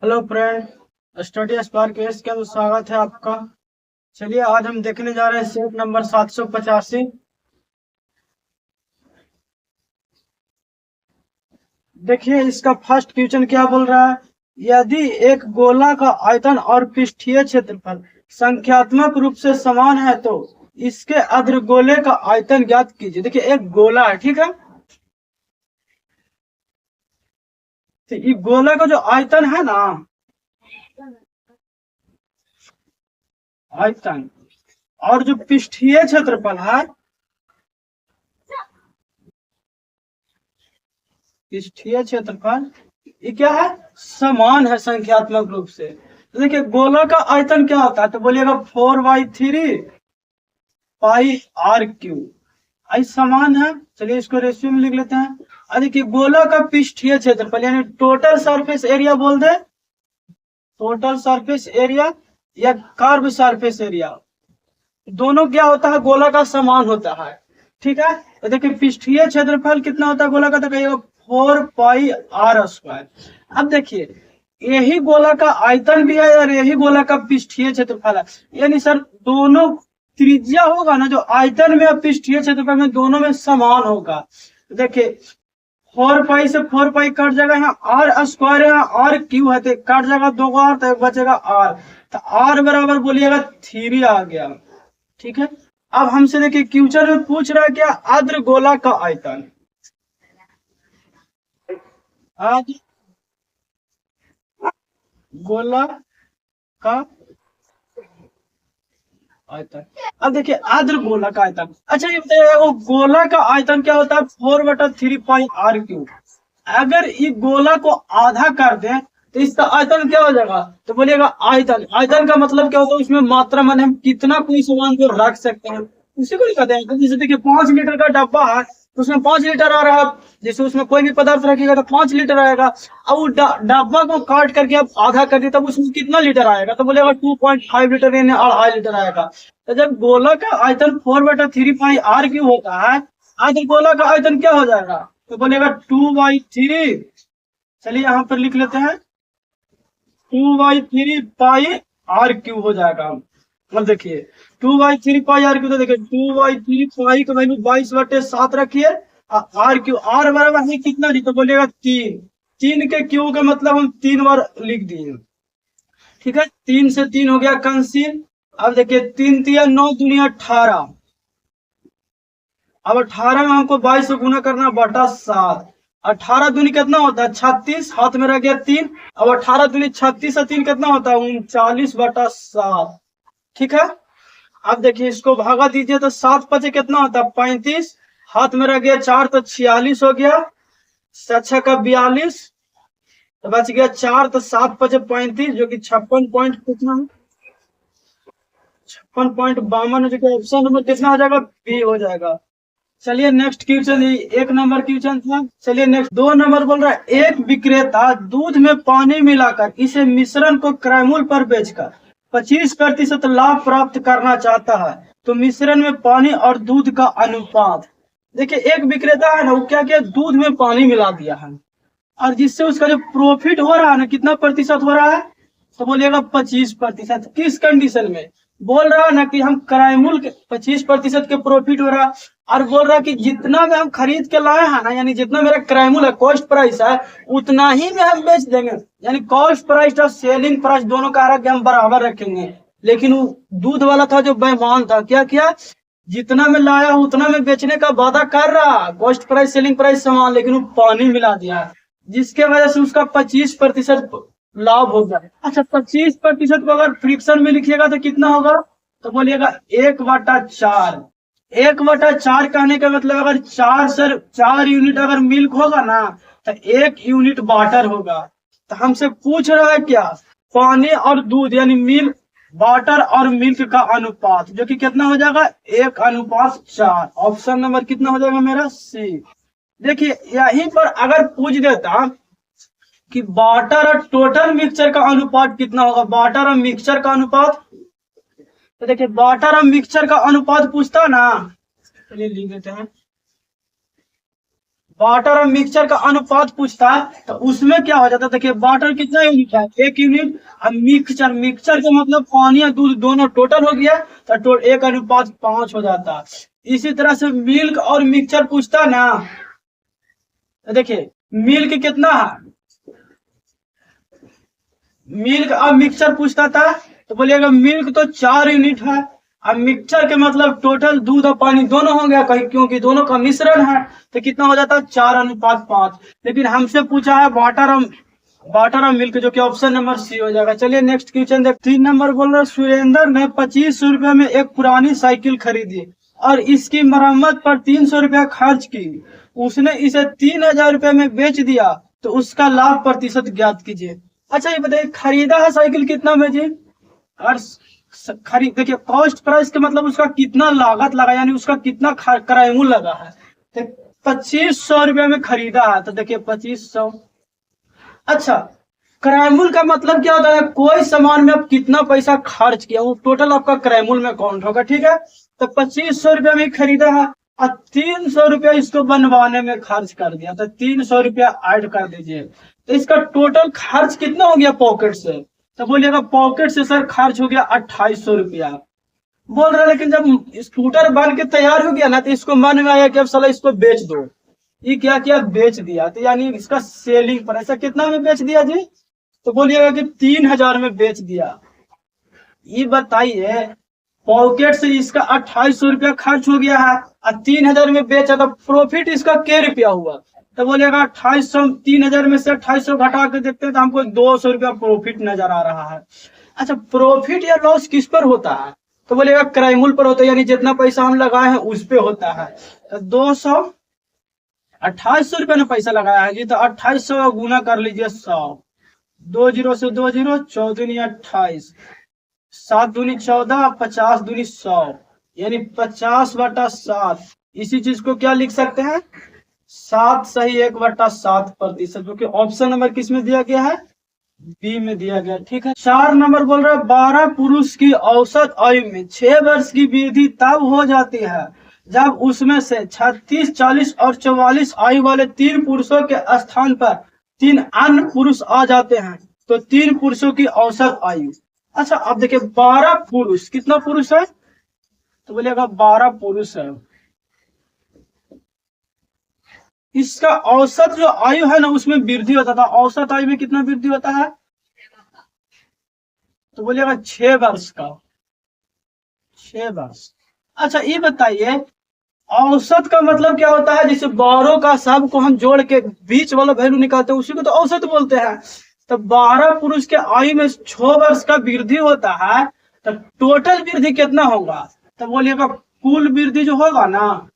Hello friend, study spark case के अंदर स्वागत है आपका। चलिए आज हम देखने जा रहे हैं सेट नंबर 785। देखिए इसका फर्स्ट क्वेश्चन क्या बोल रहा है। यदि एक गोला का आयतन और पृष्ठीय क्षेत्रफल संख्यात्मक रूप से समान है तो इसके अर्धगोले का आयतन ज्ञात कीजिए। देखिए एक गोला है, ठीक है। तो ये गोला का जो आयतन है ना, आयतन और जो पृष्ठीय क्षेत्रफल है, पृष्ठीय क्षेत्रफल ये क्या है, समान है संख्यात्मक रूप से। तो देखिए गोला का आयतन क्या होता है, तो बोलिएगा 4/3 पाई आर क्यू। आई समान है। चलिए इसको रेशियो में लिख लेते हैं। और देखिए गोला का पृष्ठीय क्षेत्रफल यानी टोटल सरफेस एरिया बोल दे, टोटल सरफेस एरिया या कर्व सरफेस एरिया, दोनों क्या होता है, गोला का समान होता है, ठीक है। तो देखिए पृष्ठीय क्षेत्रफल कितना होता है गोला का, तो कहिएगा 4 पाई r²। अब देखिए यही गोला का आयतन भी है और यही गोला का पृष्ठीय क्षेत्रफल है, यानी सर दोनों त्रिज्या होगा ना जो आयतन में और पृष्ठीय क्षेत्रफल में दोनों में समान होगा। देखिए 4 पाई से 4 पाई कट जाएगा, यहाँ r² है, आर क्यू है, तो कट जाएगा दो बार तो एक बचेगा r। तो r बराबर बोलिएगा 3 आ गया, ठीक है। अब हमसे देखिए क्वेश्चन में पूछ रहा है क्या, अर्धगोला का आयतन। आज गोला का आयतन। अब देखिए अर्धगोला का आयतन, अच्छा ये बताइए वो गोला का आयतन क्या होता है, 4/3 पाई r²। अगर ये गोला को आधा कर दें तो इसका आयतन क्या हो जाएगा, तो बोलिएगा आयतन। आयतन का मतलब क्या होता है, उसमें मात्रा माने हम कितना कोई सामान को रख सकते हैं, उसी को नहीं कहते हैं। तो जैसे देखिए 5 लीटर का डब्बा है तो उसमें 5 लीटर आ रहा है, जैसे उसमें कोई भी पदार्थ रखिएगा तो 5 लीटर आएगा। अब वो डब्बा को काट करके आप आधा कर दिए तब उसमें कितना लीटर आएगा, तो बोलेगा 2.5 लीटर यानी 2.5 लीटर आएगा। तो जब गोला का आयतन 4/3 पाई r³ होता है, आधे गोला का आयतन क्या हो जाएगा, तो बोलेगा 2/3। चलिए यहाँ पर लिख लेते हैं 2/3 पाई r³ हो जाएगा। अब देखिए 2/3 पाई r³, तो देखिए 2/3 पाई का वैल्यू 22/7 रखिए, r³ r बराबर है कितना दी, तो बोलेगा 3। 3 के क्यू का मतलब हम 3 बार लिख दिए, ठीक है। 3 से 3 हो गया कैंसिल। अब देखिए 3 तिया 9 दूनी 18। अब 18 में हमको 22 से गुना करना बटा 7। 18 दूनी कितना होता है 36, हाथ में रह गया 3। अब 18 दूनी 36 और 3 कितना होता है 39/7, ठीक है। अब देखिए इसको भागा दीजिए तो 7×5 कितना होता है 35, हाथ में रह गया 4 तो 46 हो गया, 7×6 का 42, तो बच गया 4, तो 7×5 35 जो कि 56 पॉइंट कितना है, 56.52, जो कि ऑप्शन नंबर कितना हो जाएगा, बी हो जाएगा। चलिए नेक्स्ट क्वेश्चन, एक नंबर क्वेश्चन था। चलिए नेक्स्ट 2 नंबर बोल रहा है, एक विक्रेता दूध में पानी मिलाकर इसे मिश्रण को क्रयमूल्य पर बेचकर 25% लाभ प्राप्त करना चाहता है, तो मिश्रण में पानी और दूध का अनुपात। देखिए एक विक्रेता है ना, वो क्या किया, दूध में पानी मिला दिया है और जिससे उसका जो प्रॉफिट हो रहा है ना, कितना प्रतिशत हो रहा है, तो बोलिएगा 25%। किस कंडीशन में, बोल रहा है ना कि हम क्रयमूल्य 25% के प्रॉफिट हो रहा है, और बोल रहा है कि जितना में हम खरीद के लाए हैं ना, यानी जितना मेरा क्रयमूल्य है, कॉस्ट प्राइस है, उतना ही में हम बेच देंगे। यानी कॉस्ट प्राइस और सेलिंग प्राइस दोनों का हम बराबर रखेंगे। लेकिन वो दूध वाला था जो बेईमान था, क्या किया, जितना में लाया उतना में बेचने का वादा कर रहा, कॉस्ट प्राइस सेलिंग प्राइस समान, लेकिन वो पानी मिला दिया, जिसके वजह से उसका 25% लाभ हो गया। अच्छा 25% को अगर फ्रिक्शन में लिखिएगा तो कितना होगा, तो बोलिएगा 1/4। 1/4 कहने का मतलब अगर 4 यूनिट अगर मिल्क होगा ना, तो 1 यूनिट वाटर होगा। तो हमसे पूछ रहा है क्या, पानी और दूध यानी मिल्क, वाटर और मिल्क का अनुपात, जो कि कितना हो जाएगा 1/4। ऑप्शन नंबर कितना हो जाएगा मेरा, सी। देखिए यहीं पर अगर पूछ देता कि वाटर और टोटल मिक्सचर का अनुपात कितना होगा, वाटर और मिक्सचर का अनुपात, तो देखिए वाटर और मिक्सचर का अनुपात पूछता ना, चलिए लिख देते हैं वाटर और मिक्सचर का अनुपात पूछता है तो उसमें क्या हो जाता है, देखिए वाटर कितना यूनिट है, 1 यूनिट। अब मिक्सचर, मिक्सचर का मतलब पानी और दूध दोनों टोटल हो गया तो 1:5 हो जाता है। इसी तरह से मिल्क और मिक्सचर पूछता है ना, तो देखिए मिल्क कितना है, मिल्क और मिक्सचर पूछता था तो बोलिएगा मिल्क तो 4 यूनिट है। अब मिक्सचर के मतलब टोटल दूध और पानी दोनों हो गया कहीं, क्योंकि दोनों का मिश्रण है तो कितना हो जाता है, 4:5। लेकिन हमसे पूछा है वाटर और मिल्क, जो कि ऑप्शन नंबर सी हो जाएगा। चलिए नेक्स्ट क्वेश्चन देख। 3 नंबर बोल रहा है, सुरेंद्र ने 2500 रुपए में एक पुरानी साइकिल खरीदी और इसकी मरम्मत पर 300 रुपया खर्च की। उसने इसे 3000 रुपए में बेच दिया, तो उसका लाभ प्रतिशत ज्ञात कीजिए। अच्छा ये बताइए, खरीदा है साइकिल कितना में जी? और खरीद, देखिए कॉस्ट प्राइस के मतलब उसका कितना लागत लगा, यानी उसका कितना किराया मूल्य लगा है। तो 2500 रुपये में खरीदा है, तो देखिए 2500। अच्छा, किराया मूल्य का मतलब क्या होता है, कोई सामान में आप कितना पैसा खर्च किया वो टोटल आपका किराया मूल्य में काउंट होगा, ठीक है। तो 2500 रुपये में खरीदा है और 300 रुपया इसको बनवाने में खर्च कर दिया, तो 300 रुपया ऐड कर दीजिए। तो इसका टोटल खर्च कितना हो गया पॉकेट से, तो बोलिएगा पॉकेट से सर खर्च हो गया 2800 रुपया बोल रहा है। लेकिन जब स्कूटर बन के तैयार हो गया ना, तो इसको मन में आया कि अब साला इसको बेच दो। ये क्या किया, बेच दिया, तो यानी इसका सेलिंग प्राइस कितना में बेच दिया जी, तो बोलिएगा कि 3000 में बेच दिया। ये बताइए पॉकेट से इसका 2800 रुपया खर्च हो गया है और 3000 में बेचा, तो प्रॉफिट इसका क्या रुपया हुआ, तो बोलिएगा 2800, 3000 में से 2800 घटा के देखते हैं तो हमको 200 रुपया प्रॉफिट नजर आ रहा है। अच्छा, प्रॉफिट या लॉस किस पर होता है, तो बोलिएगा क्रय मूल्य पर होता है, यानी जितना पैसा हम लगाए हैं उस पे होता है। तो 2800 रुपया ने पैसा लगाया है जी, तो 2800 गुना कर लीजिए 100, 2 जीरो से 2 जीरो, 14 28, 7 दूनी 14, 50 दूनी 100, यानी 50/7। इसी चीज को क्या लिख सकते हैं, 7 सही 1/7%, जो कि ऑप्शन नंबर किस में दिया गया है, बी में दिया गया, ठीक है। 4 नंबर बोल रहा है, 12 पुरुष की औसत आयु में 6 वर्ष की वृद्धि तब हो जाती है जब उसमें से 36, 40 और 44 आयु वाले 3 पुरुषों के स्थान पर 3 अन्य पुरुष आ जाते हैं, तो 3 पुरुषों की औसत आयु। अच्छा अब देखिए 12 पुरुष, कितना पुरुष है, तो बोलिएगा 12 पुरुष है। इसका औसत जो आयु है ना उसमें वृद्धि होता था, औसत आयु में कितना वृद्धि होता है, तो बोलिएगा 6 वर्ष का, 6 वर्ष। अच्छा ये बताइए औसत का मतलब क्या होता है, जैसे 12 का सब को हम जोड़ के बीच वाला वैल्यू निकालते हैं उसी को तो औसत बोलते हैं। तो 12 पुरुष के आयु में 6 वर्ष का वृद्धि होता है, तो टोटल वृद्धि कितना होगा, तो बोलिएगा कुल वृद्धि जो होगा ना,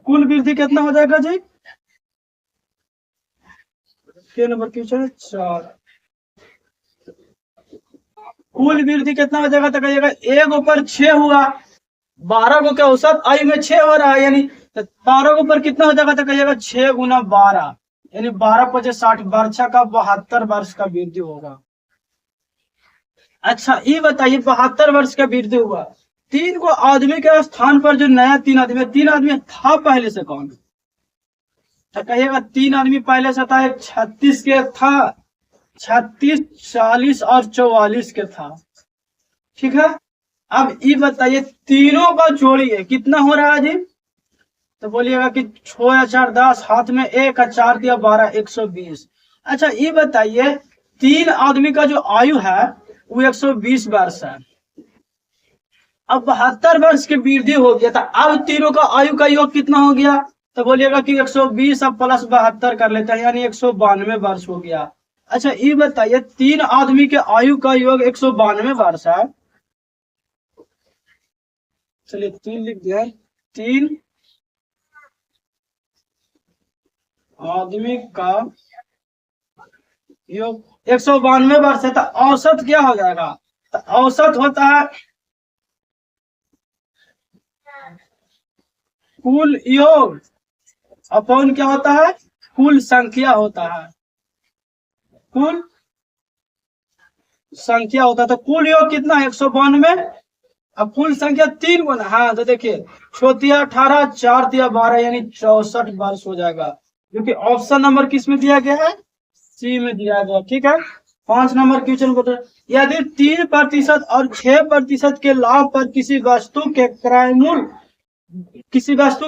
कुल वृद्धि कितना हो जाएगा जी, के नंबर क्वेश्चन है 4। कुल वृद्धि कितना हो जाएगा, तो कहिएगा 1 ऊपर 6 हुआ, 12 को क्या औसत आयु में 6 हो रहा है, यानी 12 के ऊपर कितना हो जाएगा, तो कहिएगा 6 गुना 12, यानी 12 × 5 = 60, वर्षा का 72 वर्ष का वृद्धि होगा। अच्छा ये बताइए 72 वर्ष का वृद्धि हुआ, 3 को आदमी के स्थान पर जो नया 3 आदमी था पहले से कौन, तो कहिएगा 3 आदमी पहले से था, एक 36 के था, 36, 40 और 44 के था, ठीक है। अब ये बताइए तीनों का जोड़िए कितना हो रहा है जी, तो बोलिएगा कि 6 या 4 10, हाथ में 1 और 4 दिया 12, 120। अच्छा ये बताइए 3 आदमी का जो आयु है वो 120 वर्ष है। अब 72 वर्ष की वृद्धि हो गया था, अब तीनों का आयु का योग कितना हो गया, तो बोलिएगा कि 120 अब प्लस 72 कर लेते हैं, यानी 192 वर्ष हो गया। अच्छा ये बताइए 3 आदमी के आयु का योग 192 वर्ष है, चलिए 3 लिख दिया, 3 आदमी का योग 192 वर्ष है, तो औसत क्या हो जाएगा, तो औसत होता है कुल योग अपॉन क्या होता है, कुल संख्या होता है, कुल संख्या होता है। तो कुल योग कितना है 192, अब कुल संख्या 3 गुना, हाँ तो देखिए 18 4 दिया 12 यानी 64 वर्ष हो जाएगा, जो कि ऑप्शन नंबर किस में दिया गया है, सी में दिया गया। ठीक है, 5 नंबर क्वेश्चन बोल रहे हैं, यदि 3% और 6% के लाभ पर किसी वस्तु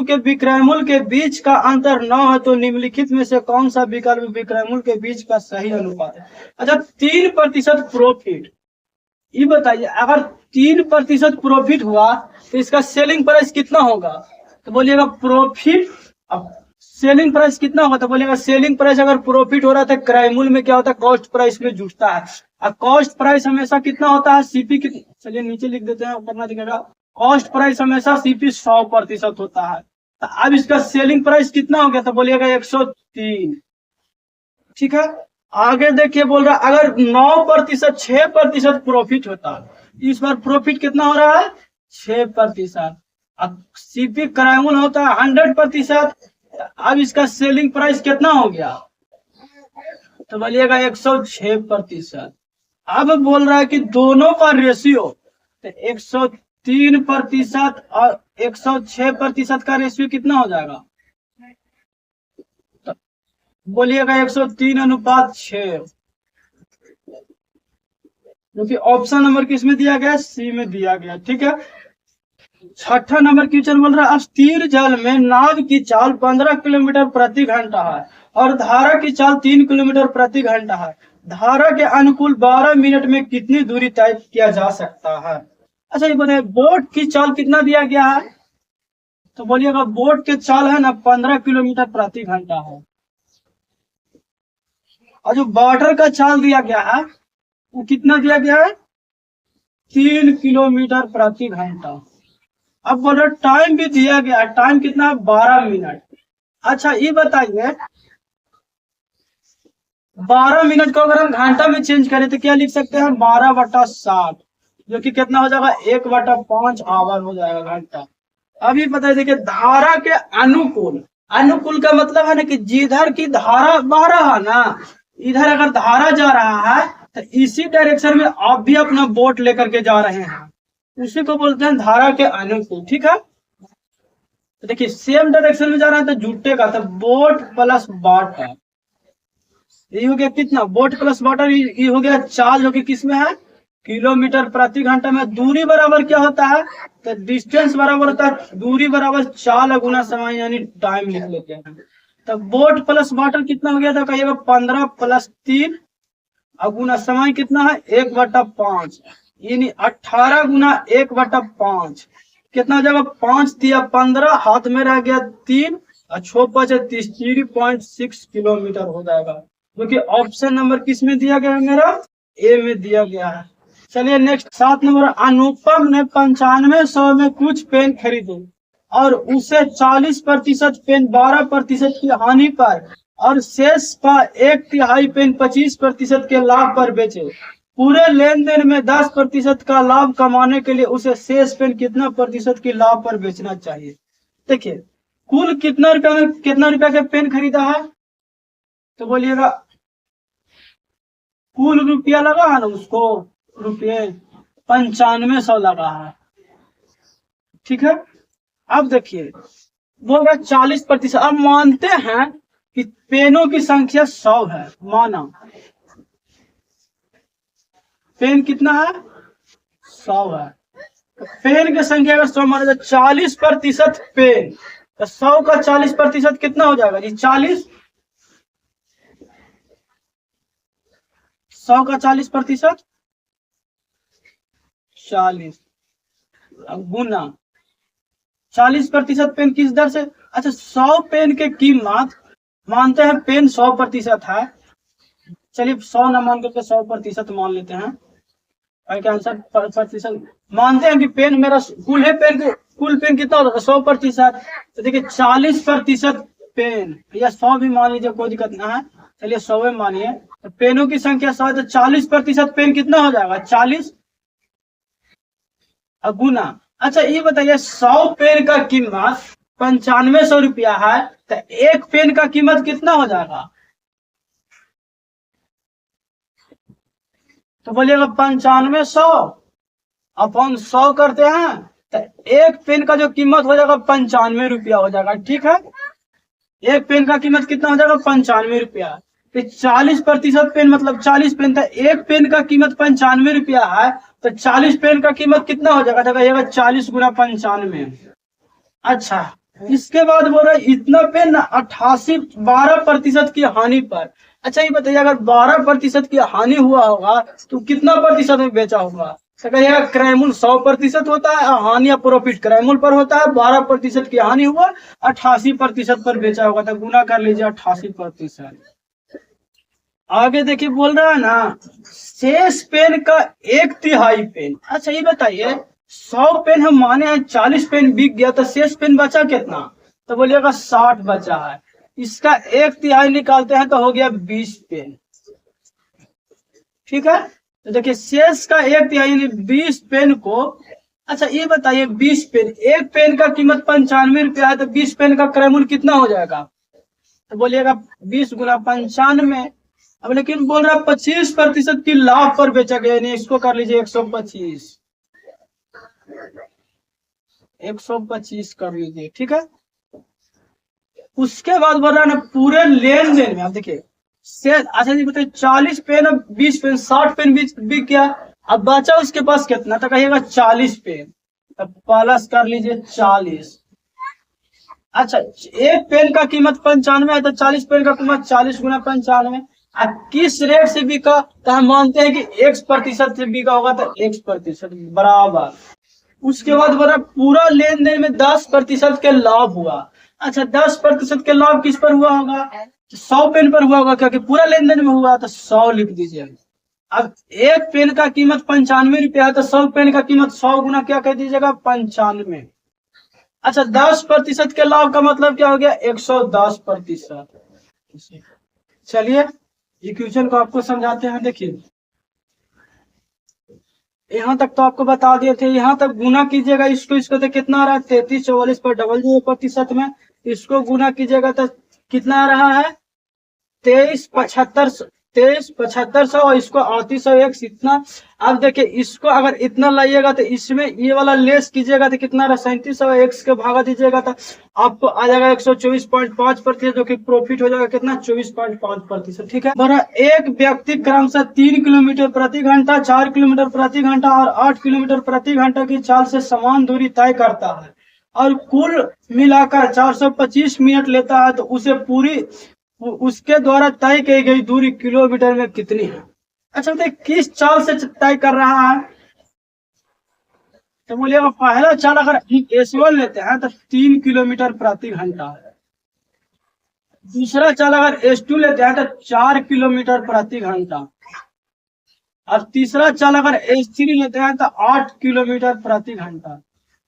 के विक्रय मूल्य के बीच का अंतर न हो तो निम्नलिखित में से कौन सा विकल्प विक्रय मूल्य के बीच का सही अनुपात है। अच्छा, 3% प्रॉफिट, ये बताइए अगर 3% प्रॉफिट हुआ तो इसका सेलिंग प्राइस कितना होगा, तो बोलिएगा प्रॉफिट। अब सेलिंग प्राइस कितना होगा, तो बोलिएगा सेलिंग प्राइस अगर प्रॉफिट हो रहा था क्रय मूल्य में क्या होता है, कॉस्ट प्राइस में जुटता है। अब कॉस्ट प्राइस हमेशा कितना होता है, सीपी की, चलिए नीचे लिख देते हैं, ऊपर दिखेगा, कॉस्ट प्राइस हमेशा सीपी 100% होता है। तो अब इसका सेलिंग प्राइस कितना हो गया, तो बोलिएगा 103। ठीक है, आगे देखिए बोल रहा है अगर 9% 6% प्रॉफिट होता है, इस बार प्रॉफिट कितना हो रहा है, 6%। अब सीपी करायमूल होता है 100%, अब इसका सेलिंग प्राइस कितना हो गया, तो बोलिएगा 106%। अब बोल रहा है कि दोनों का रेशियो, तो 103% और 106% का रेशियो कितना हो जाएगा, तो बोलिएगा 103:6, जो कि ऑप्शन नंबर किस में दिया गया, सी में दिया गया। ठीक है, 6ठा नंबर क्वेश्चन बोल रहा है स्थिर जल में नाव की चाल 15 किलोमीटर प्रति घंटा है और धारा की चाल 3 किलोमीटर प्रति घंटा है, धारा के अनुकूल 12 मिनट में कितनी दूरी तय किया जा सकता है। अच्छा, ये बताइए बोट की चाल कितना दिया गया है, तो बोलिएगा बोट के चाल है ना 15 किलोमीटर प्रति घंटा है, और जो वाटर का चाल दिया गया है वो कितना दिया गया है, 3 किलोमीटर प्रति घंटा। अब बोल रहे टाइम भी दिया गया, टाइम कितना, 12 मिनट। अच्छा, ये बताइए 12 मिनट को अगर हम घंटा में चेंज करें तो क्या लिख सकते हैं, 12/60, जो कि कितना हो जाएगा, 1/5 आवर हो जाएगा घंटा। अभी बताइए, देखिए धारा के अनुकूल, अनुकूल का मतलब है ना कि जिधर की धारा बह रहा है ना, इधर अगर धारा जा रहा है तो इसी डायरेक्शन में आप भी अपना बोट लेकर के जा रहे हैं, उसी को बोलते हैं धारा के अनुकूल। ठीक है, तो देखिए सेम डायरेक्शन में जा रहा है तो जुटेगा, तो बोट प्लस वाटर, ये हो गया कितना, बोट प्लस वाटर, ये हो गया चाल, जो कि किसमें है, किलोमीटर प्रति घंटा में। दूरी बराबर क्या होता है, तो डिस्टेंस बराबर होता है दूरी बराबर चाल गुना समय, यानी टाइम लिख लेते हैं। तो बोट प्लस वाटर कितना हो गया था, कहिएगा 15 + 3 गुना समय कितना है, 1/5, यानी 18 गुना 1/5 कितना हो जाएगा, 5 दिया 15, हाथ में रह गया 3 और 6 × 5 = 3.6 किलोमीटर हो जाएगा, जो कि ऑप्शन नंबर किस में दिया गया है, मेरा ए में दिया गया है। चलिए नेक्स्ट 7 नंबर, अनुपम ने 9500 में कुछ पेन खरीदे और उसे 40% पेन 12% की हानि पर और शेष का 1/3 पेन 25% के लाभ पर बेचे। पूरे लेन देन में 10% का लाभ कमाने के लिए उसे शेष पेन कितना प्रतिशत की लाभ पर बेचना चाहिए। देखिए कुल कितना रुपया का पेन खरीदा है, तो बोलिएगा कुल रुपया लगा है ना, उसको रुपये 9500 लगा है। ठीक है, अब देखिए बोल रहा 40%, अब मानते हैं कि पेनों की संख्या 100 है, माना पेन कितना है, 100 है, तो पेन की संख्या अगर 100 माना जाए, 40% पेन, तो 100 का 40% कितना हो जाएगा जी, 40, 100 का 40% 40, अब गुना 40% पेन किस दर से, अच्छा 100 पेन के कीमत मानते हैं पेन 100% है, चलिए 100 न मान करके 100% मान लेते हैं, आंसर प्रतिशत मानते हैं कि पेन मेरा कुल पेन कितना होगा 100%, तो देखिए 40% पेन या 100 भी मान लीजिए, कोई दिक्कत ना है, चलिए 100 मानिए, तो पेनों की संख्या 100 है, तो 40% पेन कितना हो जाएगा, 40 गुना। अच्छा ये बताइए 100 पेन का कीमत 9500 रुपया है, तो एक पेन का कीमत कितना हो जाएगा, तो बोलिएगा 9500 अपॉन 100 करते हैं तो एक पेन का जो कीमत हो जाएगा 95 रुपया हो जाएगा। ठीक है, एक पेन का कीमत कितना हो जाएगा 95 रुपया। तो 40% पेन मतलब 40 पेन था, एक पेन का कीमत 95 रुपया है तो 40 पेन का कीमत कितना हो जाएगा, तो कहिएगा 40 गुना 95। अच्छा, इसके बाद बोल रहे इतना पेन 12% की हानि पर। अच्छा ये बताइए, अगर 12% की हानि हुआ होगा तो कितना प्रतिशत में बेचा होगा, तो कहिएगा क्रैमुल 100% होता है, हानि या प्रॉफिट क्रैमुल पर होता है। 12% की हानि हुआ, 88% पर बेचा होगा, तो गुना कर लीजिए 88%। आगे देखिए बोल रहा है ना, शेष पेन का 1/3 पेन। अच्छा ये बताइए, 100 पेन हम माने हैं, 40 पेन बिक गया तो शेष पेन बचा कितना, तो बोलिएगा 60 बचा है। इसका 1/3 निकालते हैं तो हो गया 20 पेन। ठीक है, तो देखिए शेष का 1/3 यानी 20 पेन को। अच्छा ये बताइए, 20 पेन, एक पेन का कीमत 95 रुपया है तो 20 पेन का क्रयमूल्य कितना हो जाएगा, तो बोलिएगा 20 गुना 95। अब लेकिन बोल रहा 25% की लाभ पर बेचा गया, यानी इसको कर लीजिए 125, 125 कर लीजिए। ठीक है, उसके बाद बोल रहा है ना पूरे लेन देन में, आप देखिए अच्छा जी बताइए 40 पेन और 20 पेन 60 पेन बिक गया, अब बचा उसके पास कितना, तो कहिएगा 40 पेन, तो प्लस कर लीजिए 40। अच्छा, एक पेन का कीमत 95 है तो 40 पेन का कीमत 40 गुना 95। किस रेट से बिका, तो हम मानते हैं कि X% से बिका होगा, तो X% बराबर। उसके बाद बोला पूरा लेन देन में 10% के लाभ हुआ। अच्छा 10% के लाभ किस पर हुआ होगा, 100 पेन पर हुआ होगा, क्योंकि पूरा लेन देन में हुआ, तो 100 लिख दीजिए। अब एक पेन का कीमत 95 रुपया है तो 100 पेन का कीमत 100 गुना क्या कह दीजिएगा 95। अच्छा 10% के लाभ का मतलब क्या हो गया 110%। चलिए इक्वेशन को आपको समझाते हैं। देखिए यहाँ तक तो आपको बता दिए थे, यहाँ तक गुना कीजिएगा इसको तो कितना आ रहा है 3344 पर 00% में, इसको गुना कीजिएगा तो कितना आ रहा है 23,75,100 और इसको 3801 इतना। अब देखिए इसको अगर इतना लाइएगा तो इसमें ये वाला लेस कीजिएगा तो कितना रहा 3701 के भागा दीजिएगा तो आपको आ जाएगा 124.5%, जो कि प्रॉफिट हो जाएगा कितना 24.5%। ठीक है, बड़ा एक व्यक्ति क्रमशः 3 किलोमीटर प्रति घंटा, 4 किलोमीटर प्रति घंटा और 8 किलोमीटर प्रति घंटा की चाल से समान दूरी तय करता है और कुल मिलाकर 425 मिनट लेता है, तो उसे पूरी उसके द्वारा तय की गई दूरी किलोमीटर में कितनी है। अच्छा बताइए किस चाल से तय कर रहा है, तो बोलिएगा पहला चाल अगर S1 लेते हैं तो 3 किलोमीटर प्रति घंटा है, दूसरा चाल अगर S2 लेते हैं तो 4 किलोमीटर प्रति घंटा, और तीसरा चाल अगर S3 लेते हैं तो 8 किलोमीटर प्रति घंटा।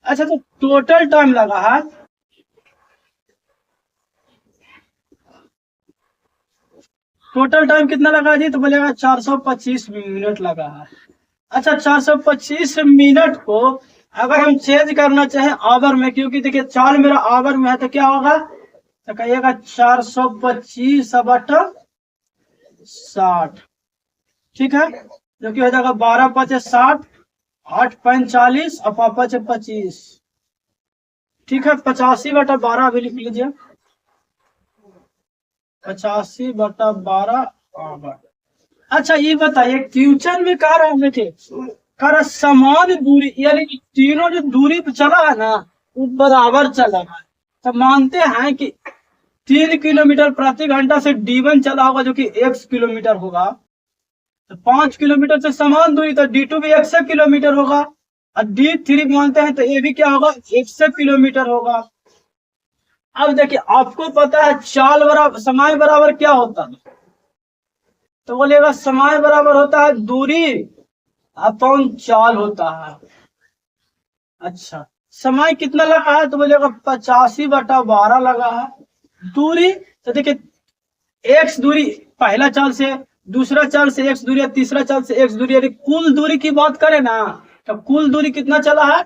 अच्छा तो टोटल टाइम लगा है, टोटल टाइम कितना लगा जी, तो बोलेगा 425 मिनट लगा है। अच्छा 425 मिनट को अगर हम चेंज करना चाहें आवर में, क्योंकि देखिए चाल मेरा आवर में है, तो क्या होगा, तो कहिएगा 425/60। ठीक है, जो कि हो जाएगा 12×5=60, 8×5=40 और 5×5=25। ठीक है, 85/12 भी लिख लीजिए, 85/12 आवर। अच्छा ये बताइए क्वेश्चन में कह रहे हैं थे कर समान दूरी, यानी कि तीनों जो दूरी पे चला है ना वो बराबर चला है, तो मानते हैं कि 3 किलोमीटर प्रति घंटा से D1 चला होगा जो कि x किलोमीटर होगा, तो 5 किलोमीटर से समान दूरी तो D2 भी x किलोमीटर होगा, और D3 मानते हैं तो ये भी क्या होगा x किलोमीटर होगा। अब देखिए आपको पता है चाल बराबर समय बराबर क्या होता है, तो बोलिएगा समय बराबर होता है दूरी अपॉन चाल होता है। अच्छा समय कितना लगा है, तो बोलिएगा 85/12 लगा है। दूरी तो देखिए x दूरी पहला चाल से, दूसरा चाल से x दूरी, तीसरा चाल से x दूरी, यानी कुल दूरी की बात करें ना तो कुल दूरी कितना चला है,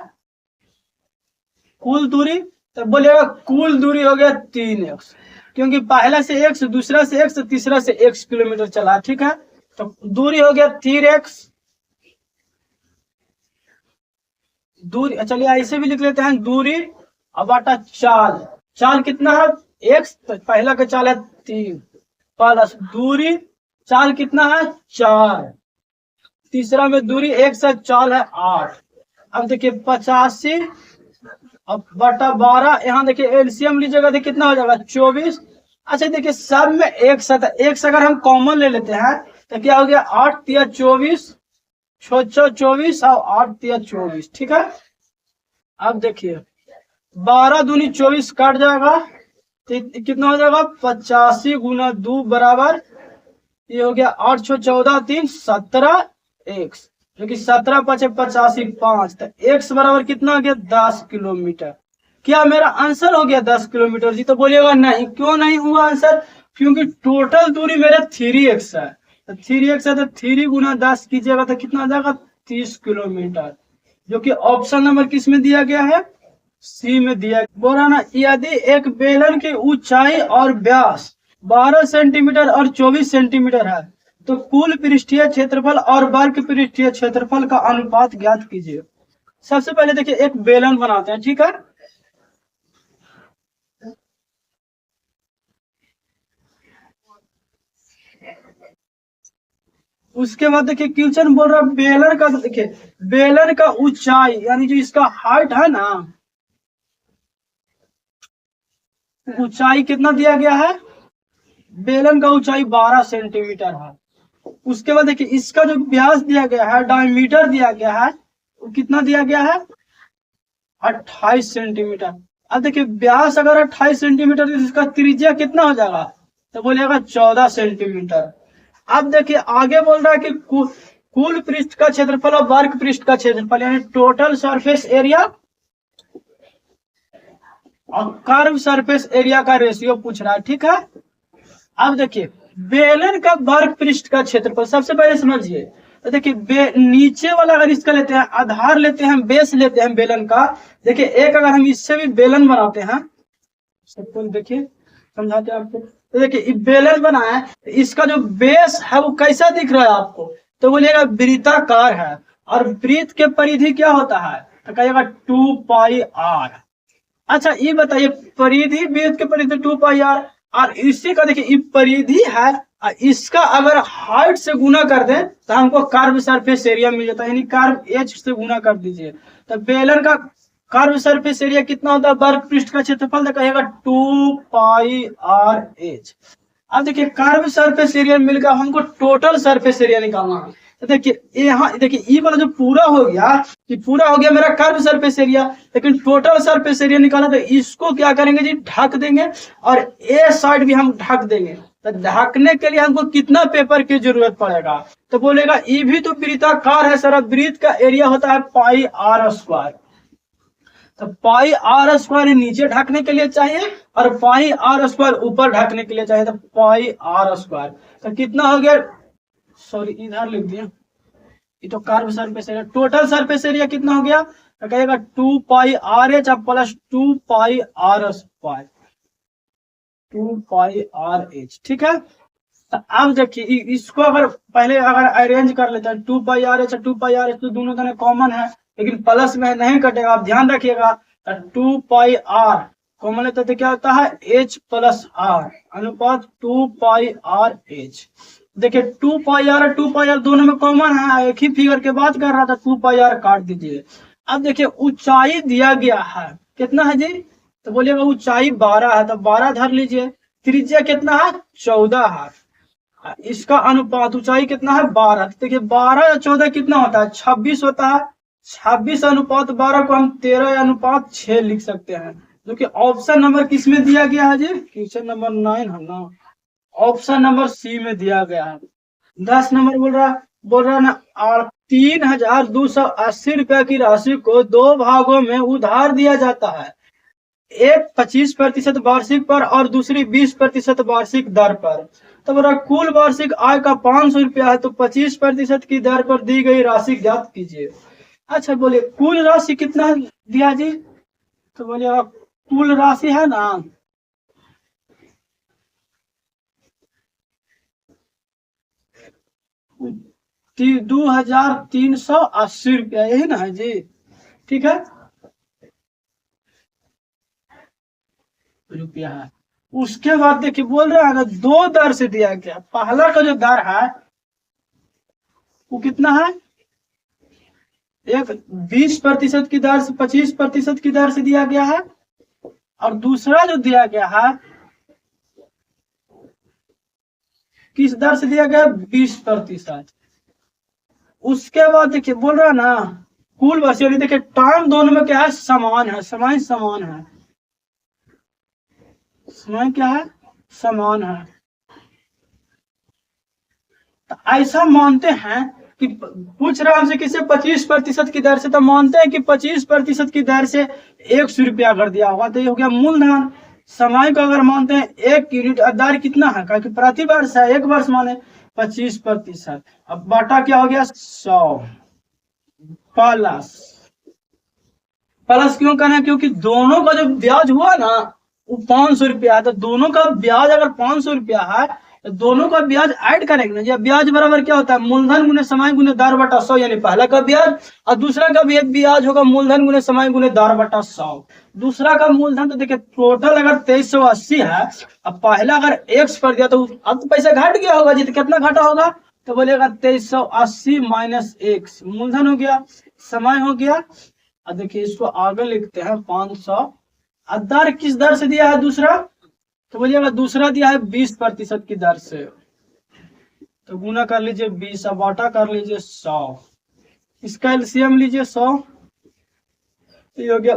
कुल दूरी तो बोलिएगा कुल दूरी हो गया 3x, क्योंकि पहला से x, दूसरा से x, तीसरा से x किलोमीटर चला। ठीक है, तो दूरी हो गया 3x। दूरी, चलिए ऐसे भी लिख लेते हैं, दूरी अब बाटा चाल। चाल कितना है, एक्स, तो पहला का चाल है 3 प्लस दूरी, चाल कितना है 4, तीसरा में दूरी एक से चाल है 8। अब देखिए 85 अब बटा 12, यहाँ देखिए एलसीएम लीजिएगा तो कितना हो जाएगा 24। अच्छा देखिए सब में एक से अगर हम कॉमन ले लेते हैं तो क्या हो गया 8 तिया 24, 24 और 8 तिया 24, ठीक है। अब देखिए 12 दूनी 24 काट जाएगा तो कितना हो जाएगा 85 गुना 2 बराबर, ये हो गया 8 छो 14 3 17 एक्स, जो कि 17 पचे 85 5, तो एक्स बराबर कितना हो गया 10 किलोमीटर। क्या मेरा आंसर हो गया 10 किलोमीटर जी? तो बोलिएगा नहीं। क्यों नहीं हुआ आंसर? क्योंकि टोटल दूरी मेरा 3x है, तो 3x है तो 3 गुना 10 कीजिएगा तो कितना आ जाएगा 30 किलोमीटर, जो कि ऑप्शन नंबर किस में दिया गया है, सी में दिया। बोला ना, यदि एक बेलन की ऊंचाई और व्यास 12 सेंटीमीटर और 24 सेंटीमीटर है तो कुल पृष्ठीय क्षेत्रफल और वर्ग पृष्ठीय क्षेत्रफल का अनुपात ज्ञात कीजिए। सबसे पहले देखिए एक बेलन बनाते हैं, ठीक है। उसके बाद देखिए क्वेश्चन बोल रहा है बेलन का, देखिए बेलन का ऊंचाई यानी जो इसका हाइट है ना, ऊंचाई कितना दिया गया है, बेलन का ऊंचाई 12 सेंटीमीटर है। उसके बाद देखिए इसका जो व्यास दिया गया है, डायमीटर दिया गया है, वो कितना दिया गया है 28 सेंटीमीटर। अब देखिए व्यास अगर 28 सेंटीमीटर तो इसका त्रिज्या कितना हो जाएगा, तो बोलिएगा 14 सेंटीमीटर। अब देखिए आगे बोल रहा है कि कुल पृष्ठ का क्षेत्रफल और वर्ग पृष्ठ का क्षेत्रफल यानी टोटल सरफेस एरिया और कर्व सरफेस एरिया का रेशियो पूछ रहा है, ठीक है। अब देखिए बेलन का वर्ग पृष्ठ का क्षेत्रफल सबसे पहले समझिए। तो देखिए नीचे वाला अगर इसका लेते हैं, आधार लेते हैं, बेस लेते हैं बेलन का। देखिए एक अगर हम इससे भी बेलन बनाते हैं, सबको देखिए समझाते हैं आपको। तो देखिए बेलन बना है, इसका जो बेस है वो कैसा दिख रहा है आपको, तो बोलिएगा वृत्ताकार है। और वृत्त के परिधि क्या होता है, तो कहिएगा 2πr। अच्छा ये बताइए परिधि, वृत्त के परिधि 2πr, और इसी का देखिए परिधि है, और इसका अगर हाइट से गुना कर दें तो हमको कर्व सरफेस एरिया मिल जाता है, यानी कर्व एच से गुना कर दीजिए। तो बेलन का कर्व सरफेस एरिया कितना होता है, वर्ग पृष्ठ का क्षेत्रफल, तो कहेगा 2πrh। अब देखिए कर्व सरफेस एरिया मिल गया, हमको टोटल सरफेस एरिया निकालना है। तो देखिए यहाँ देखिए ये वाला जो पूरा हो गया, कि पूरा हो गया मेरा कर्व सरफेस एरिया, लेकिन टोटल सरफेस एरिया निकाला तो इसको क्या करेंगे जी, ढक देंगे, और ए साइड भी हम ढक देंगे। तो ढकने के लिए हमको कितना पेपर की जरूरत पड़ेगा, तो बोलेगा ये भी तो वृत्ताकार है सर, वृत्त का एरिया होता है πr²। तो πr² नीचे ढकने के लिए चाहिए और πr² ऊपर ढकने के लिए चाहिए, तो πr²। तो कितना हो गया, सॉरी इधर लिख दिया, ये तो curve surface area, total surface area कितना हो गया, तो कहेगा 2πrh प्लस 2πr², 2πrh, ठीक है। तो अब देखिए इसको अगर पहले अगर अरेंज कर लेते हैं 2πrh 2πrh तो दोनों दोनों कॉमन है, लेकिन प्लस में नहीं कटेगा, आप ध्यान रखिएगा। 2πr कॉमन लेते तो क्या होता है h प्लस r अनुपात 2πrh। देखिए 2πr दोनों में कॉमन है, एक ही फिगर के बात कर रहा था, 2πr काट दीजिए। अब देखिए ऊंचाई दिया गया है कितना है जी, तो बोलिएगा ऊंचाई 12 है, तो 12 धर लीजिए। त्रिज्या कितना है 14 है, इसका अनुपात ऊंचाई कितना है 12। देखिए 12 या 14 कितना होता है 26 होता है, 26 अनुपात 12 को हम 13 अनुपात 6 लिख सकते हैं, जो कि ऑप्शन नंबर किस में दिया गया है जी, क्वेश्चन नंबर 9 है ना, ऑप्शन नंबर सी में दिया गया है। 10 नंबर बोल रहा ना, 3280 रुपया की राशि को 2 भागों में उधार दिया जाता है, एक 25% वार्षिक पर और दूसरी 20% वार्षिक दर पर। तो बोला कुल वार्षिक आय का 500 रुपया है, तो 25% की दर पर दी गई राशि ज्ञात कीजिए। अच्छा बोलिए कुल राशि कितना दिया जी, तो बोलिए कुल राशि है ना 2380 रुपया, यही ना है जी, ठीक है, रुपया है। उसके बाद देखिए बोल रहा है ना, दो दर से दिया गया। पहला का जो दर है वो कितना है, एक 20% की दर से 25% की दर से दिया गया है, और दूसरा जो दिया गया है किस दर से दिया गया, 20%। उसके बाद देखिए बोल रहा है ना कुल वसूली, देखिए टाइम दोनों में क्या है, समान है, समय समान है, समय क्या है, समान है। तो ऐसा मानते हैं कि पूछ रहा हमसे किसे 25% की दर से, तो मानते हैं कि 25% की दर से 100 रुपया अगर दिया होगा तो ये हो गया मूलधन। समय को अगर मानते हैं 1 यूनिट, दर कितना है, क्योंकि प्रति वर्ष है, 1 वर्ष माने 25%। अब बाटा क्या हो गया, 100 प्लस, प्लस क्यों करना है, क्योंकि दोनों का जो ब्याज हुआ ना वो 500 रुपया है, तो दोनों का ब्याज अगर 500 रुपया है तो दोनों का ब्याज ऐड करेंगे ना। जब ब्याज बराबर क्या होता है, मूलधन गुने समय गुने दर बटा 100, यानी पहला का ब्याज, और दूसरा का भी एक ब्याज होगा मूलधन गुने समय गुने दर बटा 100। दूसरा का मूलधन तो देखिए टोटल अगर 2380 है, अब पहला अगर x पर दिया तो अब तो पैसा घट गया होगा जी, तो कितना घटा होगा, तो बोलेगा 2380 माइनस x, मूलधन हो गया, समय हो गया। अब देखिए इसको आगे लिखते हैं 500। दर किस दर से दिया है दूसरा, तो बोलिएगा दूसरा दिया है 20% की दर से, तो गुना कर लीजिए 20, अब बाटा कर लीजिए 100, इसका एलसीएम लीजिए 100, तो ये हो गया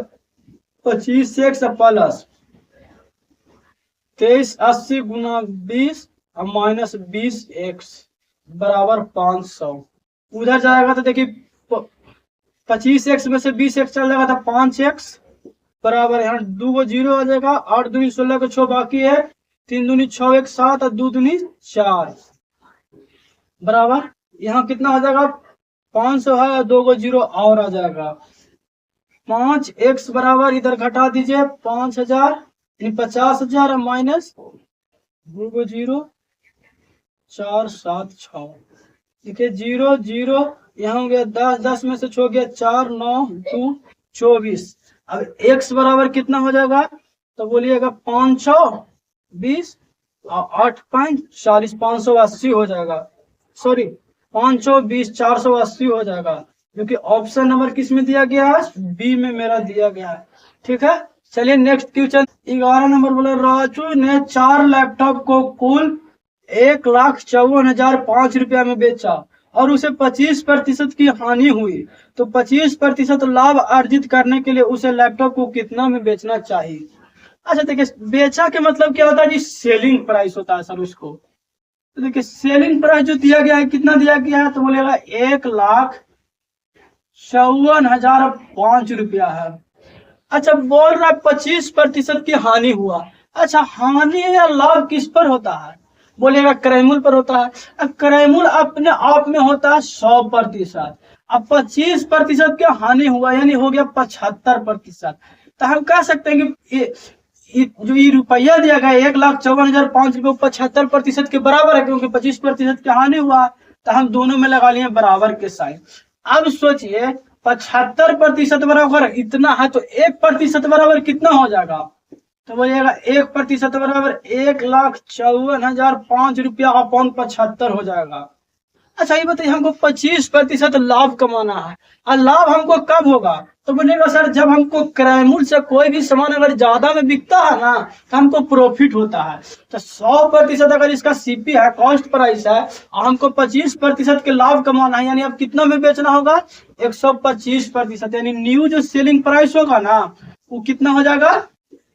25x प्लस 2380 गुना 20 और माइनस 20x बराबर 500। उधर जाएगा तो देखिए 25x में से 20x चल जाएगा तो 5x बराबर, यहाँ 2 को 0 आ जाएगा, 8 दूनी 16 को 6 बाकी है, 3 दूनी 6 1 7 और 2 दूनी 4 बराबर, यहाँ कितना हो जाएगा 500 है, 2 को 0 और आ जाएगा 5x बराबर, इधर घटा दीजिए 5000 यानी 50,000 माइनस 2 को 0 4 7 6, देखिए 0 0 यहाँ हो गया 10, 10 में से 6 गया 4 9 2 24। अब x बराबर कितना हो जाएगा, तो बोलिएगा 520 और 8 5 40, 580 हो जाएगा, सॉरी 520 480 हो जाएगा, क्योंकि ऑप्शन नंबर किस में दिया गया है, बी में मेरा दिया गया है। ठीक है, चलिए नेक्स्ट क्वेश्चन 11 नंबर बोले, राजू ने 4 लैपटॉप को कुल 1,54,005 रुपया में बेचा और उसे 25% की हानि हुई, तो 25% लाभ अर्जित करने के लिए उसे लैपटॉप को कितना में बेचना चाहिए। अच्छा देखिए बेचा के मतलब क्या होता है जी, सेलिंग प्राइस होता है सर उसको। तो देखिए सेलिंग प्राइस जो दिया गया है कितना दिया गया है, तो बोलेगा 1,54,005 रुपया है। अच्छा बोल रहा है 25% की हानि हुआ। अच्छा हानि या लाभ किस पर होता है, बोलेगा क्रयमूल्य पर होता है। अब क्रयमूल्य अपने आप में होता है 100%, अब 25% की हानि हुआ यानी हो गया 75%। तो हम कह सकते हैं कि जो ये रुपया दिया गया 1,54,005 रुपये 75% के बराबर है, क्योंकि 25% की हानि हुआ, तो हम दोनों में लगा लिए बराबर के साइन। अब सोचिए 75% बराबर इतना है, तो 1% बराबर कितना हो जाएगा, तो बोलिएगा 1% बराबर 1,54,005 रुपया अपॉन 75 हो जाएगा। अच्छा ये बताइए हमको 25% लाभ कमाना है, और लाभ हमको कब होगा, तो बोलेगा सर जब हमको क्रयमूल्य से कोई भी सामान अगर ज्यादा में बिकता है ना तो हमको प्रॉफिट होता है। तो 100% अगर इसका सीपी है, कॉस्ट प्राइस है, और हमको 25% के लाभ कमाना है, यानी अब कितना में बेचना होगा 125%, यानी न्यू जो सेलिंग प्राइस होगा ना वो कितना हो जाएगा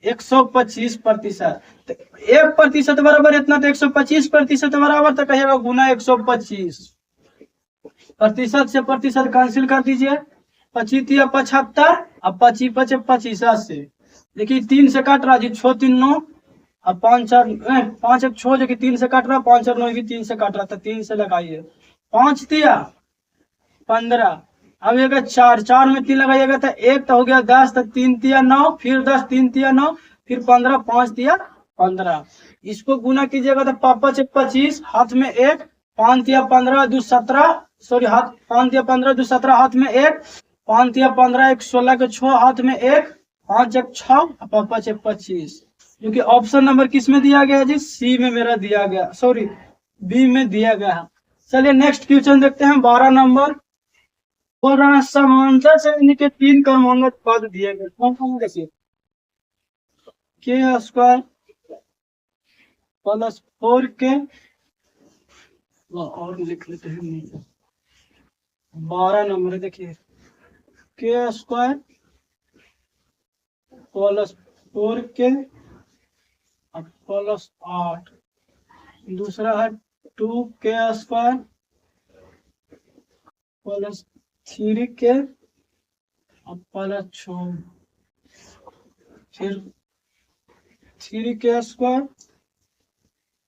125%। तो 1% बराबर इतना, तो 125% बराबर तो कहिएगा गुना 125, प्रतिशत से प्रतिशत कैंसिल कर दीजिए, 25 या 75, अब 25 पचे 25 से देखिए 3 से काट रहा जी, 6 3 9, अब 5 4 5 1 6 जो कि 3 से काट रहा, 5 और 9 भी 3 से काट रहा था, 3 से लगाइए, 5 तिया 15, अब ये 4 4 में 3 लगाइएगा तो 1 तो हो गया 10, तो 3 तिया 9, फिर 10 3 तिया 9, फिर 15 5 तिया 15, इसको गुना कीजिएगा तो 5 5 25, हाथ में 1, 5 तिया 15 2 17, सॉरी हाथ 5 तिया 15 2 17, हाथ में 1, 5 या 15, एक 16 के 6 हाथ में एक, 5 एक 6, 5 एक 25, जो कि ऑप्शन नंबर किस में दिया गया है जी, सी में मेरा दिया गया, सॉरी बी में दिया गया है। चलिए नेक्स्ट क्वेश्चन देखते हैं 12 नंबर। बोल रहा है समांतर श्रेणी के 3 क्रमांकित पद दिए गए, कौन कौन देखिए, के स्क्वायर प्लस 4k, और लिख लेते हैं नीचे 12 नंबर देखिए, के स्क्वायर प्लस 4k प्लस 8, दूसरा है 2k square plus 3k plus 6, फिर 3k square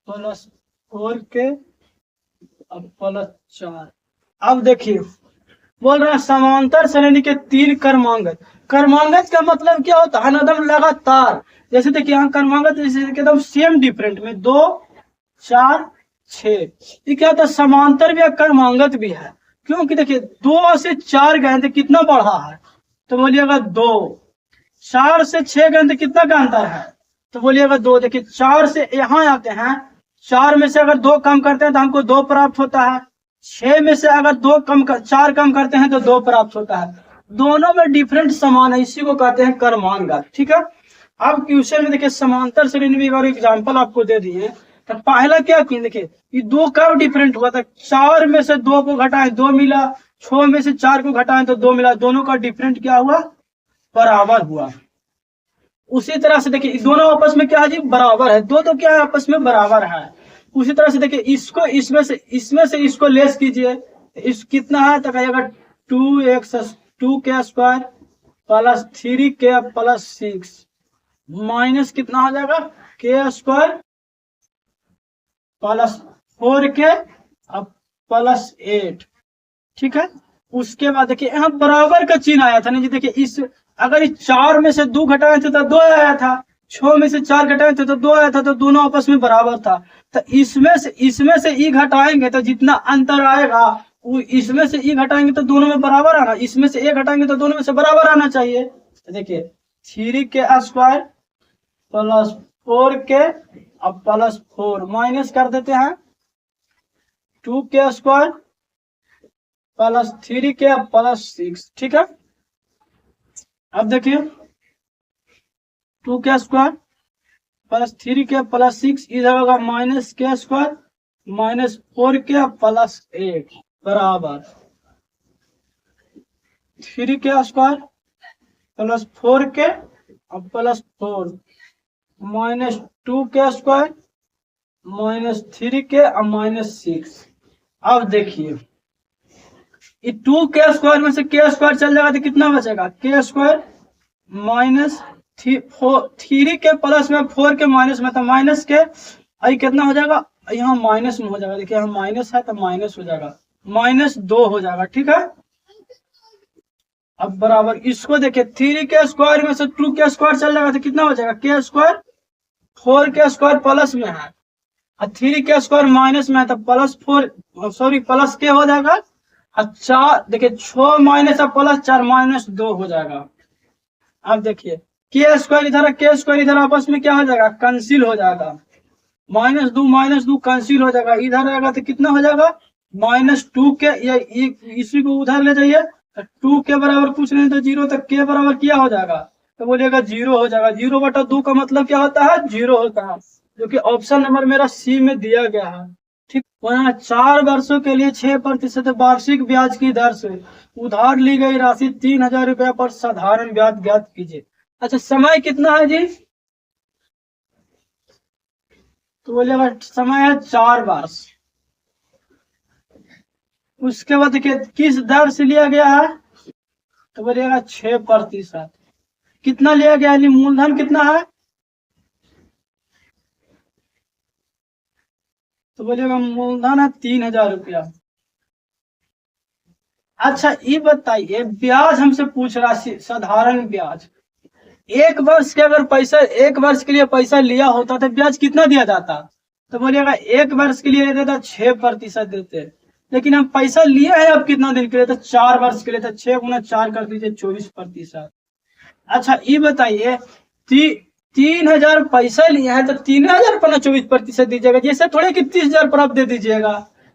plus 4k plus 4। अब देखिए बोल रहा है समांतर श्रेणी के 3 क्रमांक। क्रमांक का मतलब क्या होता है ना, एकदम लगातार, जैसे देखिए यहाँ क्रमांक जैसे एकदम सेम डिफरेंट में 2 4 6, ये क्या होता है समांतर भी है क्रमांक भी है, क्योंकि देखिए 2 से 4 गए तो कितना बढ़ा है, तो बोलिएगा 2, 4 से 6 गए तो कितना का अंतर है, तो बोलिएगा 2। देखिए 4 से यहाँ आते हैं, 4 में से अगर 2 कम करते हैं तो हमको 2 प्राप्त होता है, 6 में से अगर 4 कम करते हैं तो 2 प्राप्त होता है, दोनों में डिफरेंट समान है, इसी को कहते हैं क्रमांक। ठीक है, अब क्वेश्चन में देखिए समांतर श्रेणी में एक और एग्जाम्पल आपको दे दिए, तो पहला क्या किए देखिए, ये 2 कब डिफरेंट हुआ था, 4 में से 2 को घटाएं 2 मिला, 6 में से 4 को घटाएं तो 2 मिला, दोनों का डिफरेंट क्या हुआ, बराबर हुआ। उसी तरह से देखिए दोनों आपस में क्या है जी, बराबर है, दो तो क्या है आपस में बराबर है। उसी तरह से देखिए इसको इसमें से इसको लेस कीजिए, इस कितना है तो कहिएगा 2k square plus 3k plus 6 minus कितना हो जाएगा, k square plus 4k plus 8। ठीक है, उसके बाद देखिए यहाँ बराबर का चिन्ह आया था ना जी, देखिए इस अगर इस 4 में से 2 घटाए थे तो 2 आया था, 6 में से 4 घटाए थे तो 2 आया था, तो दोनों आपस में बराबर था। तो इसमें से ई घटाएंगे तो जितना अंतर आएगा वो इसमें से ई घटाएंगे तो दोनों में बराबर आना, इसमें से ए घटाएंगे तो दोनों में से बराबर आना चाहिए। तो देखिए 3k square plus 4k plus 4 minus कर देते हैं 2k square plus 3k plus 6। ठीक है, अब देखिए 2k square plus 3k plus 6, इधर होगा minus k square minus 4k plus 8 बराबर 3k square plus 4k plus 4 minus 2k square minus 3k minus 6। अब देखिए 2k स्क्वायर में से k स्क्वायर चल जाएगा तो कितना बचेगा, k square minus 3k plus में 4k माइनस में, तो माइनस के आई कितना हो जाएगा, यहाँ माइनस में हो जाएगा, देखिए यहाँ माइनस है तो माइनस हो जाएगा, -2 हो जाएगा। ठीक है, अब बराबर इसको देखिए 3k स्क्वायर में से 2k स्क्वायर चल जाएगा तो कितना हो जाएगा, k square 4k square plus में है और 3k स्क्वायर माइनस में है तो प्लस k हो जाएगा। अच्छा देखिए 6 माइनस प्लस 4 -2 हो जाएगा। अब देखिए k स्क्वायर इधर है, k स्क्वायर इधर आपस में क्या हो जाएगा, कैंसिल हो जाएगा, -2 कैंसिल हो जाएगा, इधर आएगा तो कितना हो जाएगा -2k, या इसी को उधर ले जाइए 2k बराबर कुछ नहीं तो 0, तो k बराबर क्या हो जाएगा, तो बोलिएगा 0 हो जाएगा। 0/2 का मतलब क्या होता है, 0 होता है, जो कि ऑप्शन नंबर मेरा सी में दिया गया है। ठीक, वहाँ 4 वर्षों के लिए 6% वार्षिक ब्याज की दर से उधार ली गई राशि 3000 रुपया पर साधारण ब्याज ज्ञात कीजिए। अच्छा समय कितना है जी, तो बोलिएगा समय है 4 वर्ष। उसके बाद देखिए किस दर से लिया गया है, तो बोलिएगा 6%। कितना लिया गया, यानी मूलधन कितना है, तो बोलिएगा मूलधन है 3000 रुपया। अच्छा ये बताइए ब्याज हमसे पूछ रहा है, साधारण ब्याज, एक वर्ष के अगर पैसा, 1 वर्ष के लिए पैसा लिया होता तो ब्याज कितना दिया जाता, तो बोलिएगा 1 वर्ष के लिए देता 6% देते, लेकिन हम पैसा लिए हैं अब कितना दिन के लिए, तो 4 वर्ष के लिए, तो 6 × 4 कर दीजिए 24%। अच्छा ये बताइए, 3,000 पैसा लिए हैं तो 3,000 पर ना 24% दीजिएगा, जैसे थोड़े कि 30,000 पर आप दे दीजिएगा,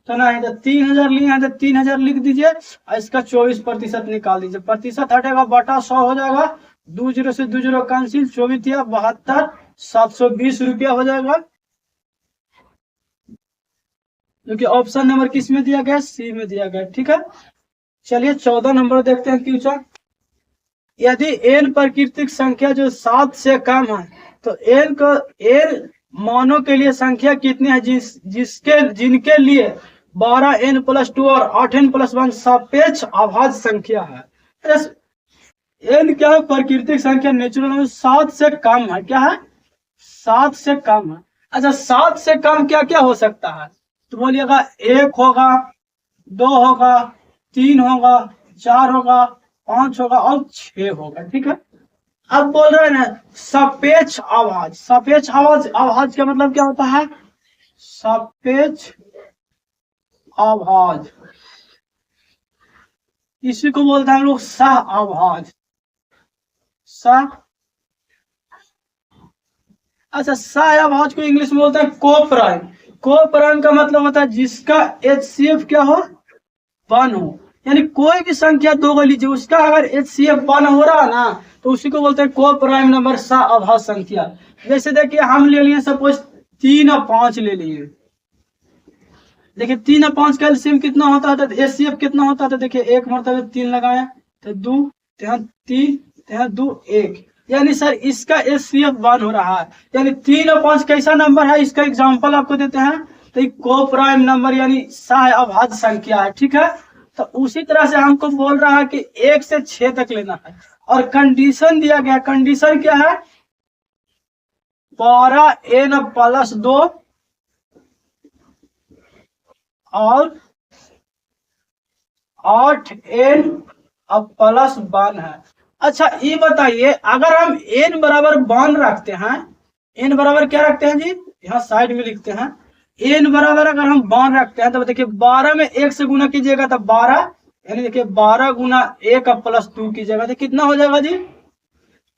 तो ना है तो 3,000 लिए हैं तो 3,000 लिख दीजिए और इसका 24% निकाल दीजिए। प्रतिशत हटेगा बटा 100 हो जाएगा, 2 0 से 2 0 कैंसिल, 24 या 72, 720 रुपया हो जाएगा, जो कि ऑप्शन नंबर किस में दिया गया, सी में दिया गया। ठीक है, चलिए 14 नंबर देखते हैं क्वेश्चन। यदि n प्राकृतिक संख्या जो 7 से कम है तो n मानों के लिए संख्या कितनी है जिनके लिए 12n + 2 और 8n + 1 सापेक्ष अभाज्य संख्या है। n क्या है, प्राकृतिक संख्या, नेचुरल नंबर, 7 से कम है। क्या है, 7 से कम है। अच्छा 7 से कम क्या क्या हो सकता है, तो बोलिएगा 1 होगा, 2 होगा, 3 होगा, 4 होगा, 5 होगा और 6 होगा। ठीक है, अब बोल रहे हैं ना सापेक्ष आवाज। सापेक्ष आवाज, आवाज का मतलब क्या होता है, सापेक्ष आवाज, इसी को बोलते हैं हम लोग सह आवाज, सह। अच्छा सह आवाज को इंग्लिश में बोलते हैं कोप्राइम। कोप्राइम का मतलब होता है जिसका HCF क्या हो, 1 हो, यानी कोई भी संख्या 2 को लीजिए, उसका अगर HCF 1 हो रहा है ना तो उसी को बोलते हैं कोप्राइम नंबर, सह अभाज्य संख्या। जैसे देखिए हम ले लिए सपोज 3 और 5 ले लिए, देखिए 3 और 5 का एलसीएम कितना होता है, तो HCF कितना होता है, तो देखिए 1 मरतबे 3 लगाए तो 2, यहाँ 3, यहाँ 2, 1, यानी सर इसका HCF 1 हो रहा है, यानी 3 और 5 कैसा नंबर है, इसका एग्जांपल आपको देते हैं, तो ये कोप्राइम नंबर यानी सह अभाज्य संख्या है। ठीक है, तो उसी तरह से हमको बोल रहा है कि 1 से 6 तक लेना है, और कंडीशन दिया गया, कंडीशन क्या है, 12n + 2 और 8n + 1 है। अच्छा ये बताइए, अगर हम n बराबर 1 रखते हैं, n बराबर क्या रखते हैं जी, यहाँ साइड में लिखते हैं, n बराबर अगर हम 1 रखते हैं तो देखिए 12 में 1 से गुना कीजिएगा तो 12, यानी देखिए 12 × 1 + 2 कीजिएगा तो कितना हो जाएगा जी,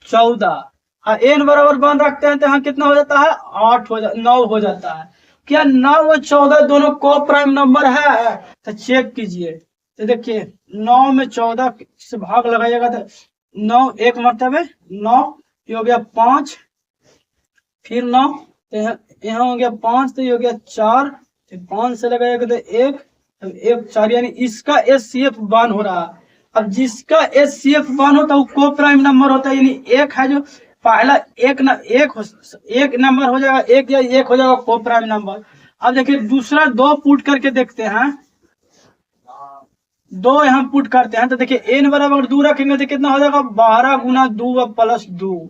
14। और n बराबर 1 रखते हैं तो यहाँ कितना हो जाता है, 9 हो जाता है। क्या 9 और 14 दोनों कोप्राइम नंबर है, तो चेक कीजिए, तो देखिए 9 में 14 से भाग लगाइएगा तो 9 1 मरतबे 9, ये हो गया 5, फिर 9, यहाँ हो गया 5, तो ये हो गया 4, तो 5 से लगाइएगा तो 1, 1 4, यानी इसका HCF 1 हो रहा है। अब जिसका HCF 1 होता है वो कोप्राइम नंबर होता है, यानी 1 है जो पहला एक नंबर हो जाएगा, 1 या 1 हो जाएगा कोप्राइम नंबर। अब देखिए दूसरा 2 पुट करके देखते हैं, 2 यहाँ पुट करते हैं तो देखिए n बराबर 2 रखेंगे तो कितना हो जाएगा, 12 × 2 + 2,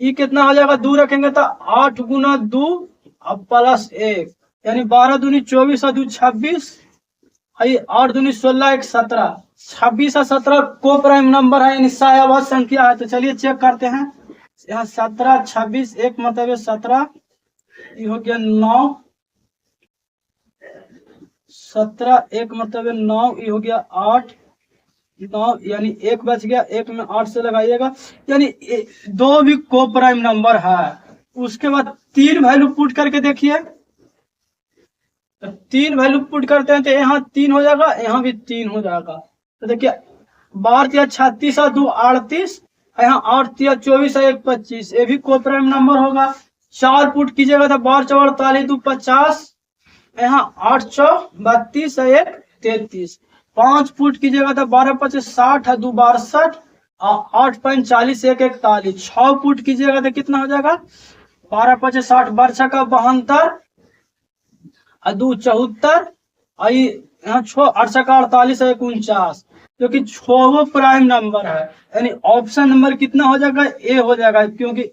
ये कितना हो जाएगा, 2 रखेंगे तो 8 × 2 + 1, यानी 12 दूनी 24 और 2 26, 8 दूनी 16 1 17, 26 और 17 कोप्राइम नंबर है, यानी सह अभाज्य संख्या है। तो चलिए चेक करते हैं, यहाँ 17 26 1 मतलब 17, ये हो गया 9, 17 1 मतलब 9, ये हो गया 8 9, यानी 1 बच गया, 1 में 8 से लगाइएगा, यानी 2 भी कोप्राइम नंबर है। उसके बाद 3 वैल्यू पुट करके देखिए, तो 3 वैल्यू पुट करते हैं तो यहाँ 3 हो जाएगा, यहाँ भी 3 हो जाएगा। तो देखिए 12 × 36 और 2 38, यहाँ 8 × 24 और 1 25, ये भी कोप्राइम नंबर होगा। 4 पुट कीजिएगा तो 12 × 4 48 2 50, यहाँ 8 × 4 32 और 1 33, 5 पुट कीजिएगा तो 12 × 5 60 और 2 62 और 8 × 5 40 1 41, 6 पुट कीजिएगा तो कितना हो जाएगा, 12 × 5 60 12 × 6 72 और 2 74, और यहाँ 6 8 × 48 और 49, जो कि 6 प्राइम नंबर है, यानी ऑप्शन नंबर कितना हो जाएगा, ए हो जाएगा, क्योंकि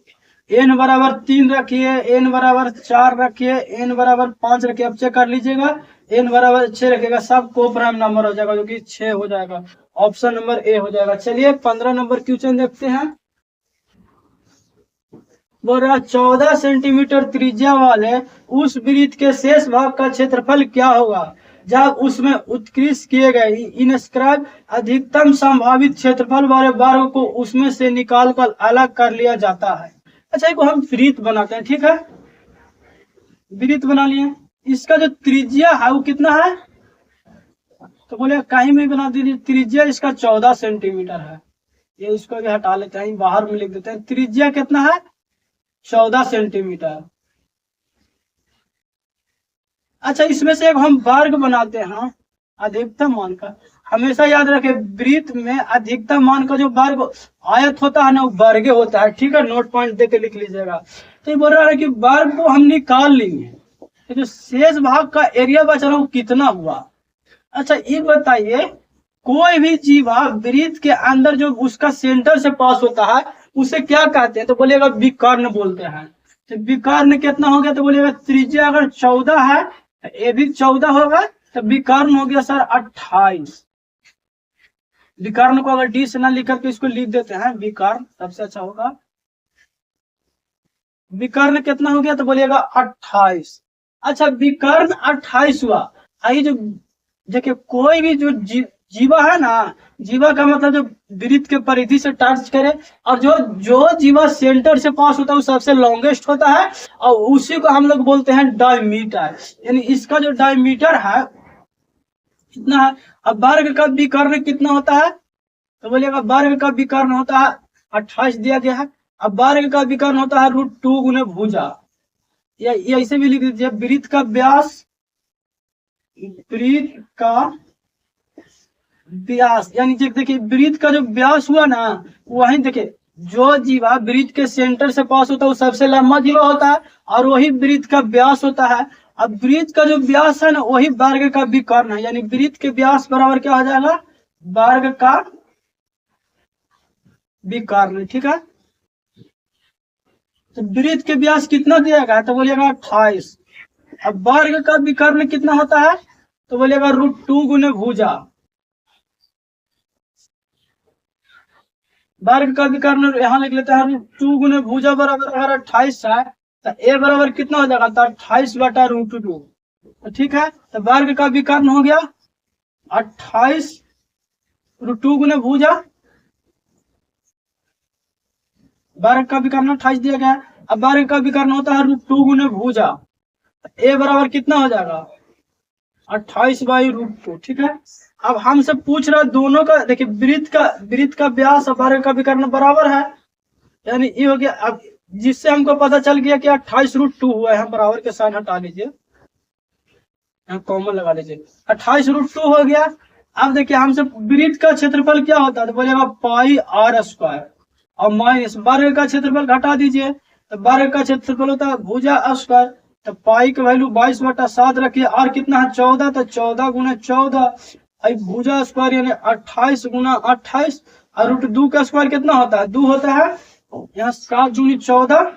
n बराबर 3 रखिए, n बराबर 4 रखिए, n बराबर 5 रखिए, अब चेक कर लीजिएगा, n बराबर 6 रखिएगा, सब कोप्राइम नंबर हो जाएगा, जो कि 6 हो जाएगा, ऑप्शन नंबर ए हो जाएगा। चलिए 15 नंबर क्वेश्चन देखते हैं। बोल रहा 14 सेंटीमीटर त्रिज्या वाले उस वृत्त के शेष भाग का क्षेत्रफल क्या होगा जब उसमें उत्कृष्ट किए गए इनस्क्राइब अधिकतम संभावित क्षेत्रफल वाले वर्ग को उसमें से निकाल कर अलग कर लिया जाता है। अच्छा, एक हम वृत्त बनाते हैं, ठीक है, वृत्त बना लिए। इसका जो त्रिज्या है वो कितना है, तो बोले कहीं में बना दीजिए, त्रिज्या इसका 14 सेंटीमीटर है। ये इसको भी हटा लेते हैं, बाहर में लिख देते हैं, त्रिज्या कितना है, 14 सेंटीमीटर। अच्छा, इसमें से एक हम वर्ग बनाते हैं अधिकतम मान का। हमेशा याद रखें, वृत्त में अधिकतम मान का जो वर्ग आयत होता है ना, वो वर्ग होता है, ठीक है, नोट पॉइंट दे के लिख लीजिएगा। तो ये बोल रहा है कि वर्ग को हम निकाल लेंगे, तो जो शेष भाग का एरिया बच रहा है वो कितना हुआ। अच्छा, ये बताइए, कोई भी जीवा वृत्त के अंदर जो उसका सेंटर से पास होता है उसे क्या कहते हैं, तो बोलेगा विकर्ण बोलते हैं। तो विकर्ण कितना हो गया, तो बोलेगा त्रिज्या अगर 14 है, ये भी 14 होगा, तो विकर्ण हो गया सर 28। विकर्ण को अगर डी से ना लिख करके इसको लिख देते हैं विकर्ण, सबसे अच्छा होगा। विकर्ण कितना हो गया, तो बोलिएगा 28। अच्छा, विकर्ण 28 हुआ। आई जो देखिए, कोई भी जो जीवा है ना, जीवा का मतलब जो वृत्त के परिधि से टच करे, और जो जो जीवा सेंटर से पास होता है वो सबसे लॉन्गेस्ट होता है, और उसी को हम लोग बोलते हैं डायमीटर। यानी इसका जो डायमीटर है कितना है। अब वर्ग का विकर्ण कितना होता है, तो बोलिएगा वर्ग का विकर्ण होता है 28 दिया गया है। अब वर्ग का विकर्ण होता है √2 गुने भुजा, या ऐसे भी लिख दीजिए, वृत्त का व्यास, वृत्त का व्यास, यानी देखिए वृत्त का जो व्यास हुआ ना, वही देखिए जो जीवा वृत्त के सेंटर से पास होता है वो सबसे लंबा जीवा होता है, और वही वृत्त का व्यास होता है। अब वृत्त का जो व्यास है ना, वही वर्ग का विकर्ण है, यानी वृत्त के व्यास बराबर क्या हो जाएगा, वर्ग का विकर्ण, ठीक है। तो वृत्त के व्यास कितना दिया गया, तो बोलिएगा 28। अब वर्ग का विकर्ण कितना होता है, तो बोलिएगा √2 गुने भुजा। वर्ग का विकर्ण यहाँ लिख लेते हैं √2 गुने भुजा बराबर अगर 28 है, तो ए बराबर कितना हो जाएगा, तो 28 बटा √2, तो ठीक है। तो वर्ग का विकर्ण हो गया 28 √2 गुने भुजा, वर्ग का विकर्ण 28 दिया गया। अब वर्ग का विकर्ण होता है √2 गुने भुजा, ए बराबर कितना हो जाएगा, 28 बाई √2, ठीक है। अब हमसे पूछ रहा दोनों का, देखिए वृत्त का व्यास और वर्ग का विकर्ण बराबर है, यानी ये हो गया। अब जिससे हमको पता चल गया कि 28 √2 हुआ है, हम बराबर के साइन हटा लीजिए, यहाँ कॉमन लगा लीजिए, 28 √2 हो गया। अब देखिए हमसे वृत्त का क्षेत्रफल क्या होता है, तो बोलेगा पाई r², और माइनस वर्ग का क्षेत्रफल घटा दीजिए, तो वर्ग का क्षेत्रफल होता है भुजा², तो पाई की वैल्यू 22/7 रखिए, और कितना है 14, तो 14 गुना 14, भुजा² यानी 28 गुना 28, और √2 का स्क्वायर कितना होता है, 2 होता है, यहाँ 7 दूनी 14।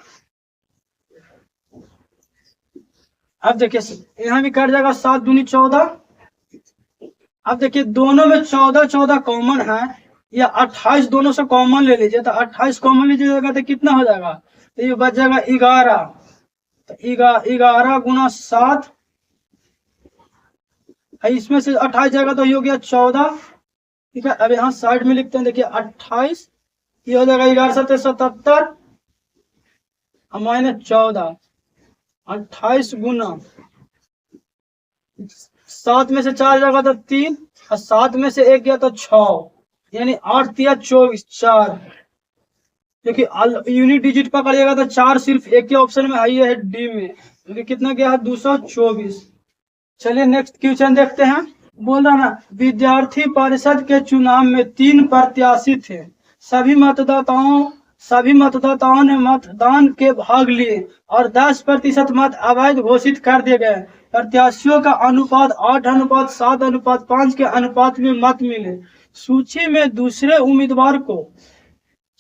अब देखिए यहाँ भी कट जाएगा 7 दूनी 14। अब देखिए दोनों में 14 कॉमन है, या 28 दोनों से कॉमन ले लीजिए, तो 28 कॉमन लीजिएगा तो कितना हो जाएगा, तो ये बच जाएगा 11, तो 11 गुना 7, इसमें से 28 जाएगा तो ये हो गया 14, ठीक है। अब यहाँ साइड में लिखते हैं, देखिए 28, ये हो जाएगा 11 7 77, माइनस 14, 28 गुना 7 में से 4 जाएगा तो 3, और 7 में से 1 गया तो 6, यानी 8 या 24, 4। देखिए यूनिट डिजिट पकड़िएगा तो 4 सिर्फ एक ही ऑप्शन में आई है, डी में, क्योंकि कितना गया है 224। चलिए नेक्स्ट क्वेश्चन देखते हैं। बोल रहा ना, विद्यार्थी परिषद के चुनाव में 3 प्रत्याशी थे, सभी मतदाताओं ने मतदान के भाग लिए और 10% मत अवैध घोषित कर दिए गए। प्रत्याशियों का अनुपात 8:7:5 के अनुपात में मत मिले। सूची में दूसरे उम्मीदवार को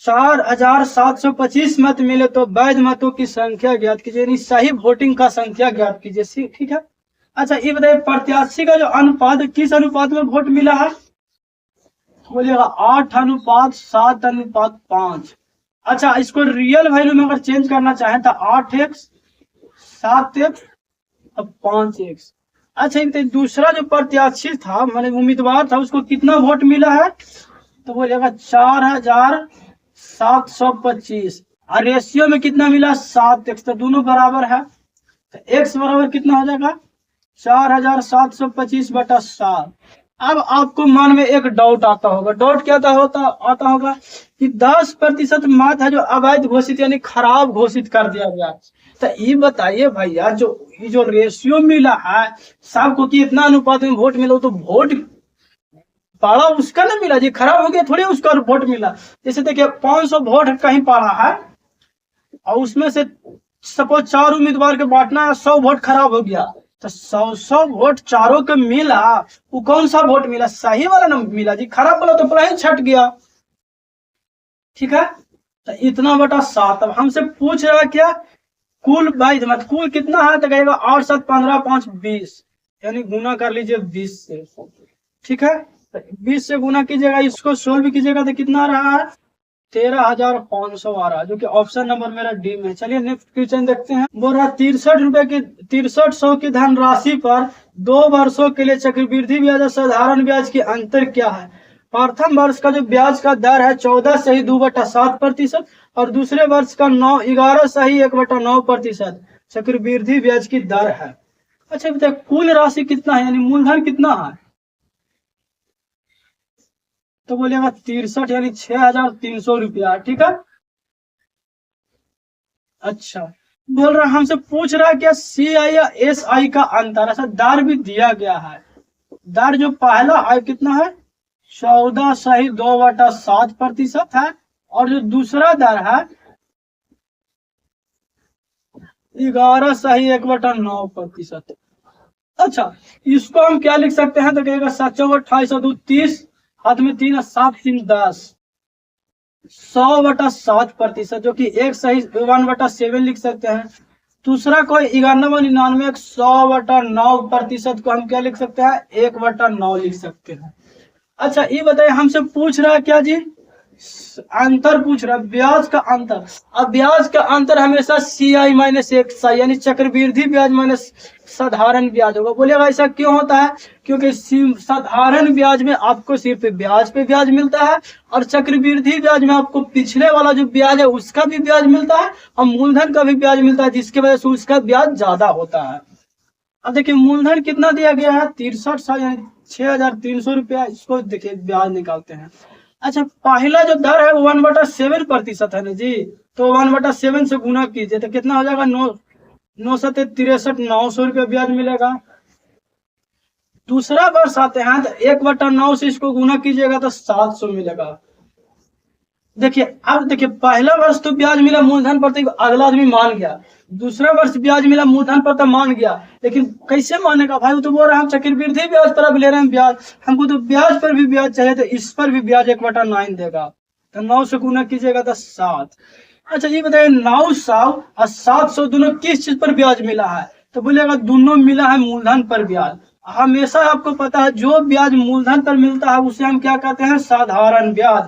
4725 मत मिले तो वैध मतों की संख्या ज्ञात कीजिए, यानी सही वोटिंग का संख्या ज्ञात कीजिए, ठीक है। अच्छा ये बताइए, प्रत्याशी का जो अनुपात किस अनुपात में वोट मिला है, बोलिएगा 8:7:5। अच्छा इसको रियल वैल्यू में अगर चेंज करना चाहें तो 8x 7x और 5x, अच्छा तो दूसरा जो प्रत्याशी था माने उम्मीदवार था उसको कितना वोट मिला है? तो बोलेगा 4725। और रेशियो में कितना मिला? 7x। तो दोनों बराबर है, तो x बराबर कितना हो जाएगा? 4725/7। अब आपको मन में एक डाउट आता होगा, डाउट क्या आता होगा कि 10% मात्रा है जो अवैध घोषित यानी खराब घोषित कर दिया गया। तो ये बताइए भैया, जो ये जो रेशियो मिला है सबको कि इतना अनुपात में वोट मिला, तो वोट पाड़ा उसका ना मिला जी, खराब हो गया थोड़ी उसका वोट मिला। जैसे देखिए 500 वोट कहीं पड़ा है और उसमें से सपोज 4 उम्मीदवार के बांटना है, 100 वोट खराब हो गया, तो 100 वोट चारों के मिला, वो कौन सा वोट मिला? सही वाला ना मिला जी, खराब वाला तो पूरा ही छट गया। ठीक है, तो इतना बटा 7। अब हमसे पूछ रहा है क्या? कुल भाई मत कुल कितना है? तो कहेगा 8 7 15 5 20, यानी गुना कर लीजिए 20 से। ठीक है, 20 से गुना कीजिएगा, इसको सोल्व कीजिएगा तो कितना आ रहा है? 13,500 आ रहा है, जो कि ऑप्शन नंबर मेरा डी में। चलिए नेक्स्ट क्वेश्चन देखते हैं। बोल रहा 63 की 6300 की धनराशि पर 2 वर्षों के लिए चक्रवृद्धि ब्याज और साधारण ब्याज की अंतर क्या है? प्रथम वर्ष का जो ब्याज का दर है 14 सही 2/7% और दूसरे वर्ष का 11 सही 1/9% चक्रवृद्धि ब्याज की दर है। अच्छा बताइए कुल राशि कितना है, यानी मूलधन कितना है? तो बोलेगा 63 यानी 6,300 रुपया। ठीक है, अच्छा बोल रहा हमसे पूछ रहा है क्या CI या SI का अंतर? अच्छा दर भी दिया गया है। दर जो पहला है कितना है? 14 सही 2/7% है, और जो दूसरा दर है 11 सही 1/9%। अच्छा इसको हम क्या लिख सकते हैं? तो कहेगा 7 28 2 30, हाथ में 3 7 3 10, 100/7%, जो कि एक सही 1/7 लिख सकते हैं। दूसरा कोई 91 100/9% को हम क्या लिख सकते हैं? 1/9 लिख सकते हैं। अच्छा ये बताइए हमसे पूछ रहा है क्या जी? अंतर पूछ रहा है, ब्याज का अंतर। अब ब्याज का अंतर हमेशा CI-1 यानी चक्रवृद्धि ब्याज माइनस साधारण ब्याज होगा। बोलेगा ऐसा क्यों होता है? क्योंकि साधारण ब्याज में आपको सिर्फ ब्याज पे ब्याज मिलता है, और चक्रवृद्धि ब्याज में आपको पिछले वाला जो ब्याज है उसका भी ब्याज मिलता है और मूलधन का भी ब्याज मिलता है, जिसकी वजह से उसका ब्याज ज्यादा होता है। अब देखिए मूलधन कितना दिया गया है? 63 यानी 6,300 रुपया। इसको देखिए ब्याज निकालते हैं। अच्छा पहला जो दर है वो 1/7% है ना जी, तो 1/7 से गुना कीजिए तो कितना हो जाएगा? 9 रुपया ब्याज मिलेगा। दूसरा वर्ष आते हैं तो 1/9 से इसको गुना कीजिएगा तो 700 मिलेगा। देखिए अब देखिए पहला वर्ष तो ब्याज मिला मूलधन पर, तो अगला आदमी मान गया। दूसरा वर्ष ब्याज मिला मूलधन पर तो मान गया, लेकिन कैसे मानेगा भाई? वो तो बोल रहा है हम चक्रवृद्धि ब्याज पर अब ले रहे हैं ब्याज, हमको तो ब्याज पर भी ब्याज चाहिए, तो इस पर भी ब्याज 1/9 देगा। तो 9 से गुना कीजिएगा तो 7। अच्छा ये बताइए 900 और 700 दोनों किस चीज पर ब्याज मिला है? तो बोलेगा दोनों मिला है मूलधन पर ब्याज। हमेशा आपको पता है जो ब्याज मूलधन पर मिलता है उसे हम क्या कहते हैं? साधारण ब्याज।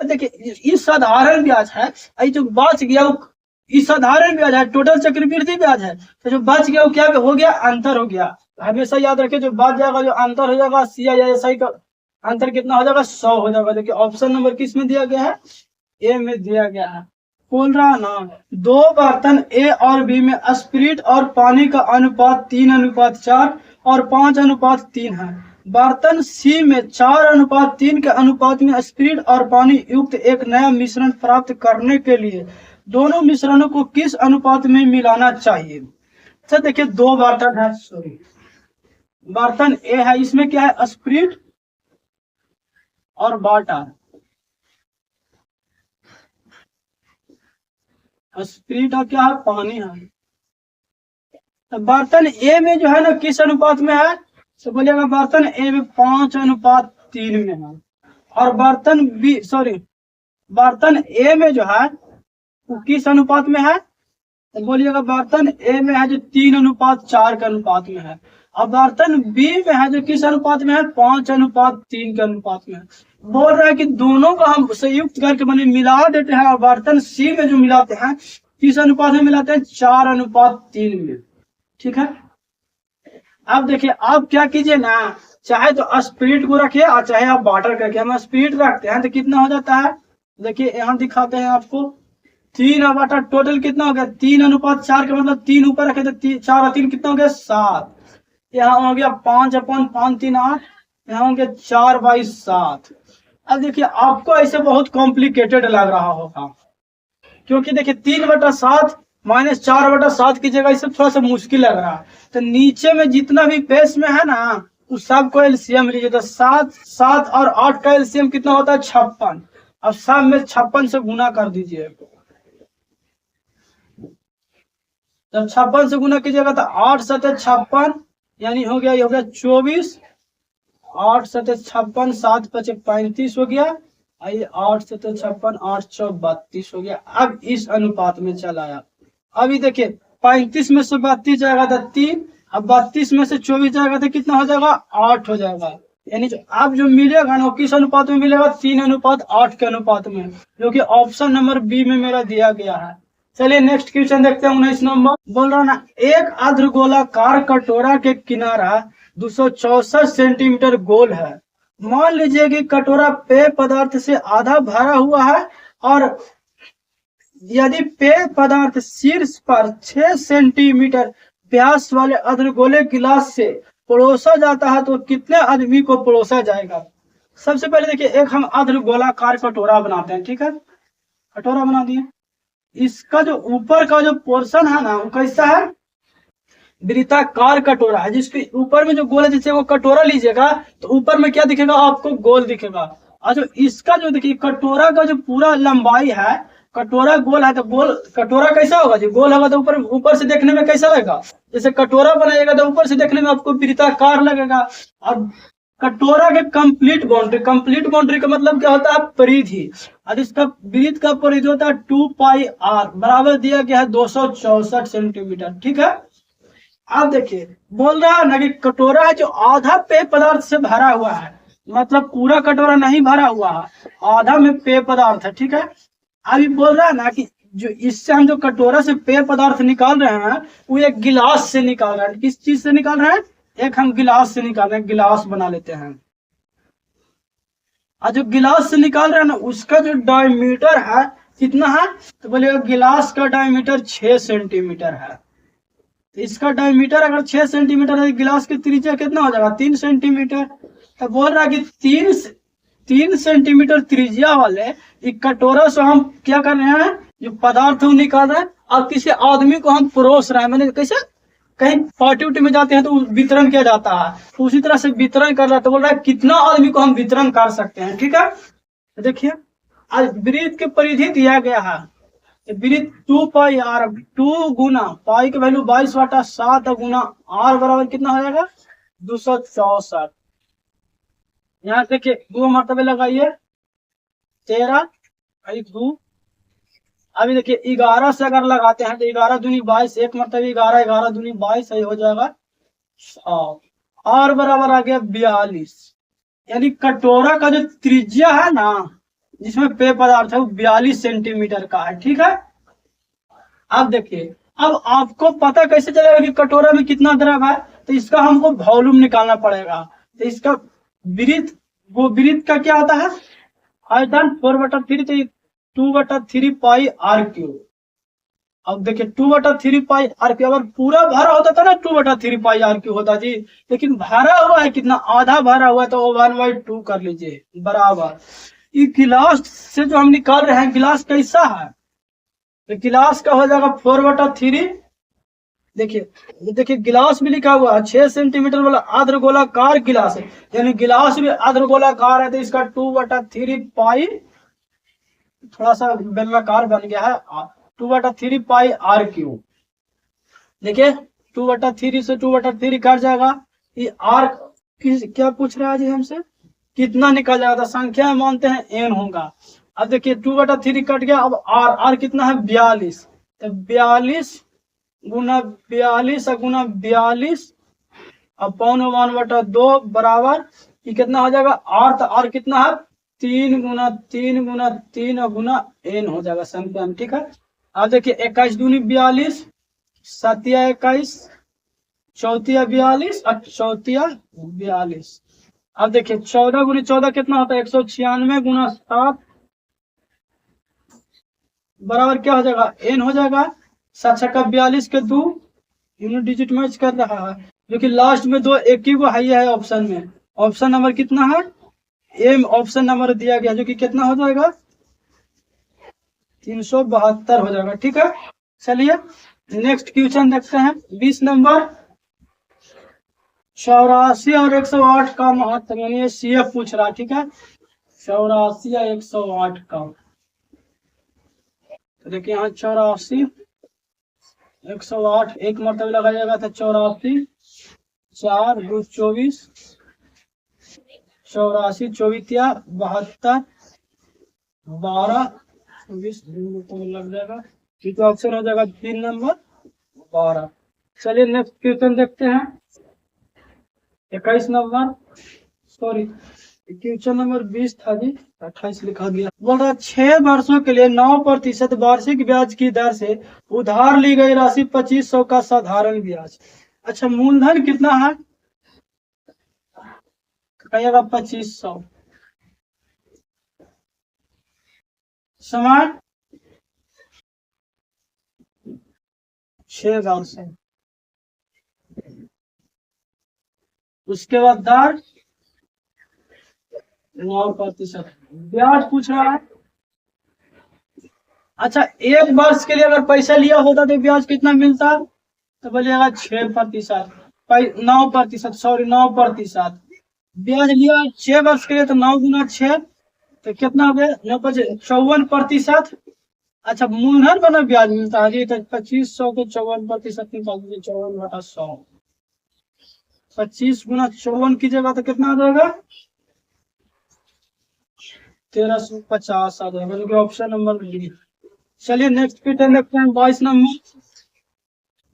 देखिए ये साधारण ब्याज है, ये जो बच गया वो ये साधारण ब्याज है, टोटल चक्रवृद्धि ब्याज है, तो जो बच गया वो क्या हो गया? अंतर हो गया। हमेशा याद रखिए जो बच जाएगा जो अंतर हो जाएगा CI का अंतर कितना हो जाएगा? 100 हो जाएगा। देखिए ऑप्शन नंबर किस में दिया गया है? ए में दिया गया है। बोल रहा ना 2 बर्तन A और B में स्पिरिट और पानी का अनुपात 3:4 और 5:3 है। बर्तन C में 4:3 के अनुपात में स्पिरिट और पानी युक्त एक नया मिश्रण प्राप्त करने के लिए दोनों मिश्रणों को किस अनुपात में मिलाना चाहिए? अच्छा देखिए 2 बर्तन है, सॉरी बर्तन A है, इसमें क्या है? स्पिरिट और वाटर। स्पिरिट और क्या है? पानी है। तो बर्तन ए में जो है ना किस अनुपात में है? तो बोलिएगा बर्तन ए में 5:3 में है। और बर्तन बी सॉरी बर्तन ए में जो है वो किस अनुपात में है? तो बोलिएगा बर्तन ए में है जो 3:4 के अनुपात में है, और बर्तन बी में है जो किस अनुपात में है? 5:3 के अनुपात में है। बोल रहा है कि दोनों का हम संयुक्त करके मैंने मिला देते हैं, और बर्तन सी में जो मिलाते हैं किस अनुपात में मिलाते हैं? 4:3 में। ठीक है, अब देखिए आप क्या कीजिए ना, चाहे तो स्पिरिट को रखिए और चाहे आप वाटर को रखिए। हम स्पिरिट रखते हैं तो कितना हो जाता है, देखिए यहाँ दिखाते हैं आपको, 3/, टोटल कितना हो गया 3:4 का मतलब 3 ऊपर रखे तो 4 और 3 कितना हो गया 7। यहाँ हो गया 5/5 3 8, यहाँ हो गया 4/7। अब देखिए आपको ऐसे बहुत कॉम्प्लिकेटेड लग रहा होगा, क्योंकि देखिए 3/7 माइनस 4/7 की जगह इसे थोड़ा सा मुश्किल लग रहा है। तो नीचे में जितना भी बेस में है ना उस सबको एलसीएम लीजिए। तो 7 और 8 का एलसीएम कितना होता है 56। अब सब में 56 से गुना कर दीजिए। जब 56 से गुना कीजिएगा तो 8 7 56, यानी हो गया, ये हो गया 24। 8 7 56, 7 5 35 हो गया। 8 7 56, 8 4 32 हो गया। अब इस अनुपात में चला आया। अभी देखिए 35 में से 32 जाएगा तो 3, अब 32 में से 24 जाएगा तो कितना हो जाएगा 8 हो जाएगा। यानी जो आप जो मिलेगा ना वो किस अनुपात में मिलेगा 3:8 के अनुपात में, जो कि ऑप्शन नंबर बी में मेरा दिया गया है। चलिए नेक्स्ट क्वेश्चन देखते हैं। 19 नंबर बोल रहा ना, एक अर्धगोलाकार कटोरा के किनारा 264 सेंटीमीटर गोल है। मान लीजिए कि कटोरा पेय पदार्थ से आधा भरा हुआ है और यदि पेय पदार्थ शीर्ष पर 6 सेंटीमीटर व्यास वाले अर्धगोले गिलास से परोसा जाता है तो कितने आदमी को परोसा जाएगा। सबसे पहले देखिए एक हम अर्धगोलाकार कटोरा बनाते हैं, ठीक है। कटोरा बना दिए, इसका जो ऊपर का जो पोर्शन है ना वो कैसा है, वृत्ताकार कटोरा है, जिसके ऊपर में जो गोल है, जैसे वो कटोरा लीजिएगा तो ऊपर में क्या दिखेगा आपको गोल दिखेगा। और जो इसका जो देखिए कटोरा का जो पूरा लंबाई है, कटोरा गोल है तो गोल कटोरा कैसा होगा, जो गोल होगा तो ऊपर से देखने में कैसा लगेगा, जैसे कटोरा बनाइएगा तो ऊपर से देखने में आपको वृत्ताकार लगेगा। और कटोरा के कंप्लीट बाउंड्री का मतलब क्या होता है परिधि, और इसका वृत्त का परिधि होता है 2πr बराबर दिया गया है 264 सेंटीमीटर, ठीक है। अब देखिए बोल रहा है ना कि कटोरा है जो आधा पेय पदार्थ से भरा हुआ है, मतलब पूरा कटोरा नहीं भरा हुआ है, आधा में पेय पदार्थ है, ठीक है। अभी बोल रहा है ना कि जो इससे हम जो कटोरा से पेय पदार्थ निकाल रहे हैं वो एक गिलास से निकाल रहे हैं। किस चीज से निकाल रहे हैं, एक हम गिलास से निकाल रहे हैं, गिलास बना लेते हैं। और जो गिलास से निकाल रहे हैं ना उसका जो डायमीटर है कितना है, तो बोलिएगा गिलास का डायमीटर 6 सेंटीमीटर है। तो इसका डायमीटर अगर 6 सेंटीमीटर है, गिलास की त्रिज्या कितना हो जाएगा 3 सेंटीमीटर। तो बोल रहा है कि 3 सेंटीमीटर त्रिज्या वाले एक कटोरा से हम क्या कर रहे हैं, जो पदार्थ वो निकाल रहे हैं और किसी आदमी को हम परोस रहे हैं। मैंने कैसे, कहीं पार्टी उटी में जाते हैं तो वितरण किया जाता है, तो उसी तरह से वितरण कर रहा है। तो बोल रहा है कितना आदमी को हम वितरण कर सकते हैं, ठीक है। तो देखिए आज वृत्त की परिधि दिया गया है, वृत्त 2πr, 2 गुना पाई की वैल्यू 22/7 गुना r बराबर कितना हो जाएगा 264। यहाँ देखिए 2 मरतबे लगाइए 13 2। अभी देखिए 11 से अगर लगाते हैं तो 11 दूनी 22, एक मरतबे 11, 11 दूनी 22, सही हो जाएगा 100। r बराबर आ गया 42। यानी कटोरा का जो त्रिज्या है ना जिसमें पेय पदार्थ है वो 42 सेंटीमीटर का है, ठीक है। अब देखिए अब आपको पता कैसे चलेगा कि कटोरा में कितना द्रव है, तो इसका हमको वॉल्यूम निकालना पड़ेगा। तो इसका वृत्त, वो वृत्त का क्या आता है आयतन 4/3, तो 2/3πr3। अब देखिए 2/3πr3, अगर पूरा भरा होता था ना 2/3πr3 होता जी, लेकिन भरा हुआ है कितना, आधा भरा हुआ है, तो 1/2 कर लीजिए बराबर। ये गिलास से जो हम निकाल रहे हैं गिलास कैसा है, तो गिलास का हो जाएगा 4/3। देखिए गिलास भी लिखा हुआ है 6 सेंटीमीटर वाला अर्धगोलाकार गिलास है, यानी गिलास भी अर्धगोलाकार है, तो इसका 2/3π थोड़ा सा बेलनाकार बन गया है 2/3πr3। देखिए 2/3 से 2/3 कट जाएगा। ये r क्या पूछ रहा है जी हमसे, कितना निकल जाएगा, संख्या मानते हैं n होगा। अब देखिए 2/3 कट गया, अब r कितना है 42, तो 42 गुना 42 गुना 42 अपॉन 1/2 बराबर ये कितना हो जाएगा r, तो r कितना है 3 गुना 3 गुना 3 गुना n हो जाएगा संख्या, ठीक है। अब देखिए 21 दूनी 42, 7 21 चौथिया 42 और चौथिया 42। अब देखिए 14 गुनी 14 कितना होता है 196 गुना 7 बराबर क्या हो जाएगा n हो जाएगा। 7 छक्का 42 के 2 यूनिट डिजिट मैच कर रहा है, जो कि लास्ट में दो एक ही को हाई है ऑप्शन में। ऑप्शन नंबर कितना है एम, ऑप्शन नंबर दिया गया जो कि कितना हो जाएगा 372 हो जाएगा। ठीक है, चलिए नेक्स्ट क्वेश्चन देखते हैं 20 नंबर। 84 और 108 का महत्व यानी सीएफ पूछ रहा है। ठीक है, 84 या 108 का, तो देखिए यहाँ 84 108 एक मरतबा लगाइएगा तो 84 4 2 24 84 24 72 12 24 लग जाएगा, तो ऑप्शन हो जाएगा 3 नंबर 12। चलिए नेक्स्ट क्वेश्चन देखते हैं 21 नंबर, सॉरी क्वेश्चन नंबर 20 था जी, 28 लिखा गया। बोल रहा 6 वर्षों के लिए 9% वार्षिक ब्याज की दर से उधार ली गई राशि 2500 का साधारण ब्याज। अच्छा, मूलधन कितना है कहिएगा 2500, समय 6 वर्ष है, उसके बाद दर 9% ब्याज पूछ रहा है। अच्छा, एक वर्ष के लिए अगर पैसा लिया होता तो ब्याज कितना मिलता, तो बोलिएगा 6%, 9%, सॉरी 9%। ब्याज लिया 6 वर्ष के लिए तो 9 गुना 6 तो कितना हो गया 54%। अच्छा, मूलधन बना ब्याज मिलता है जी, तो 2500 के 54% निकाल दीजिए, 54/100, 25 गुना 54 की जगह तो कितना आ जाएगा 1350 आ जाएगा, जो कि ऑप्शन नंबर डी। चलिए नेक्स्ट क्वेश्चन देखते हैं 22 नंबर।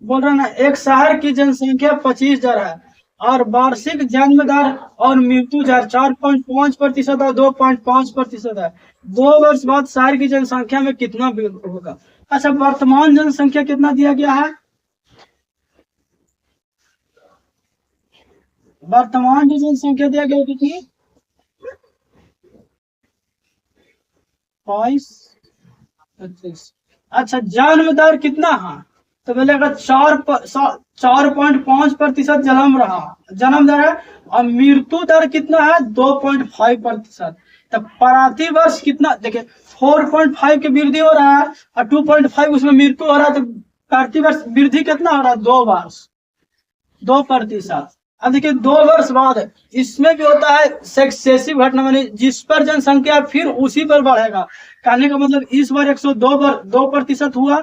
बोल रहे ना एक शहर की जनसंख्या 25,000 है और वार्षिक जन्म दर और मृत्यु दर 4.5% और 2.5% है। 2 वर्ष बाद शहर की जनसंख्या में कितना वृद्धि होगा। अच्छा, वर्तमान जनसंख्या कितना दिया गया है, वर्तमान जो जनसंख्या दिया गया कितनी 22। अच्छा, जन्म दर कितना है, तो बोलेगा 4.5% जन्म दर है, और मृत्यु दर कितना है 2.5%। तो प्रति वर्ष कितना देखिए 4.5 की वृद्धि हो रहा है और 2.5 उसमें मृत्यु हो रहा है, तो प्रति वर्ष वृद्धि कितना हो रहा है 2 वर्ष 2%। अब देखिए 2 वर्ष बाद इसमें भी होता है सक्सेसिव घटना, मानी जिस पर जनसंख्या फिर उसी पर बढ़ेगा। कहने का मतलब इस बार 102 पर 2% हुआ,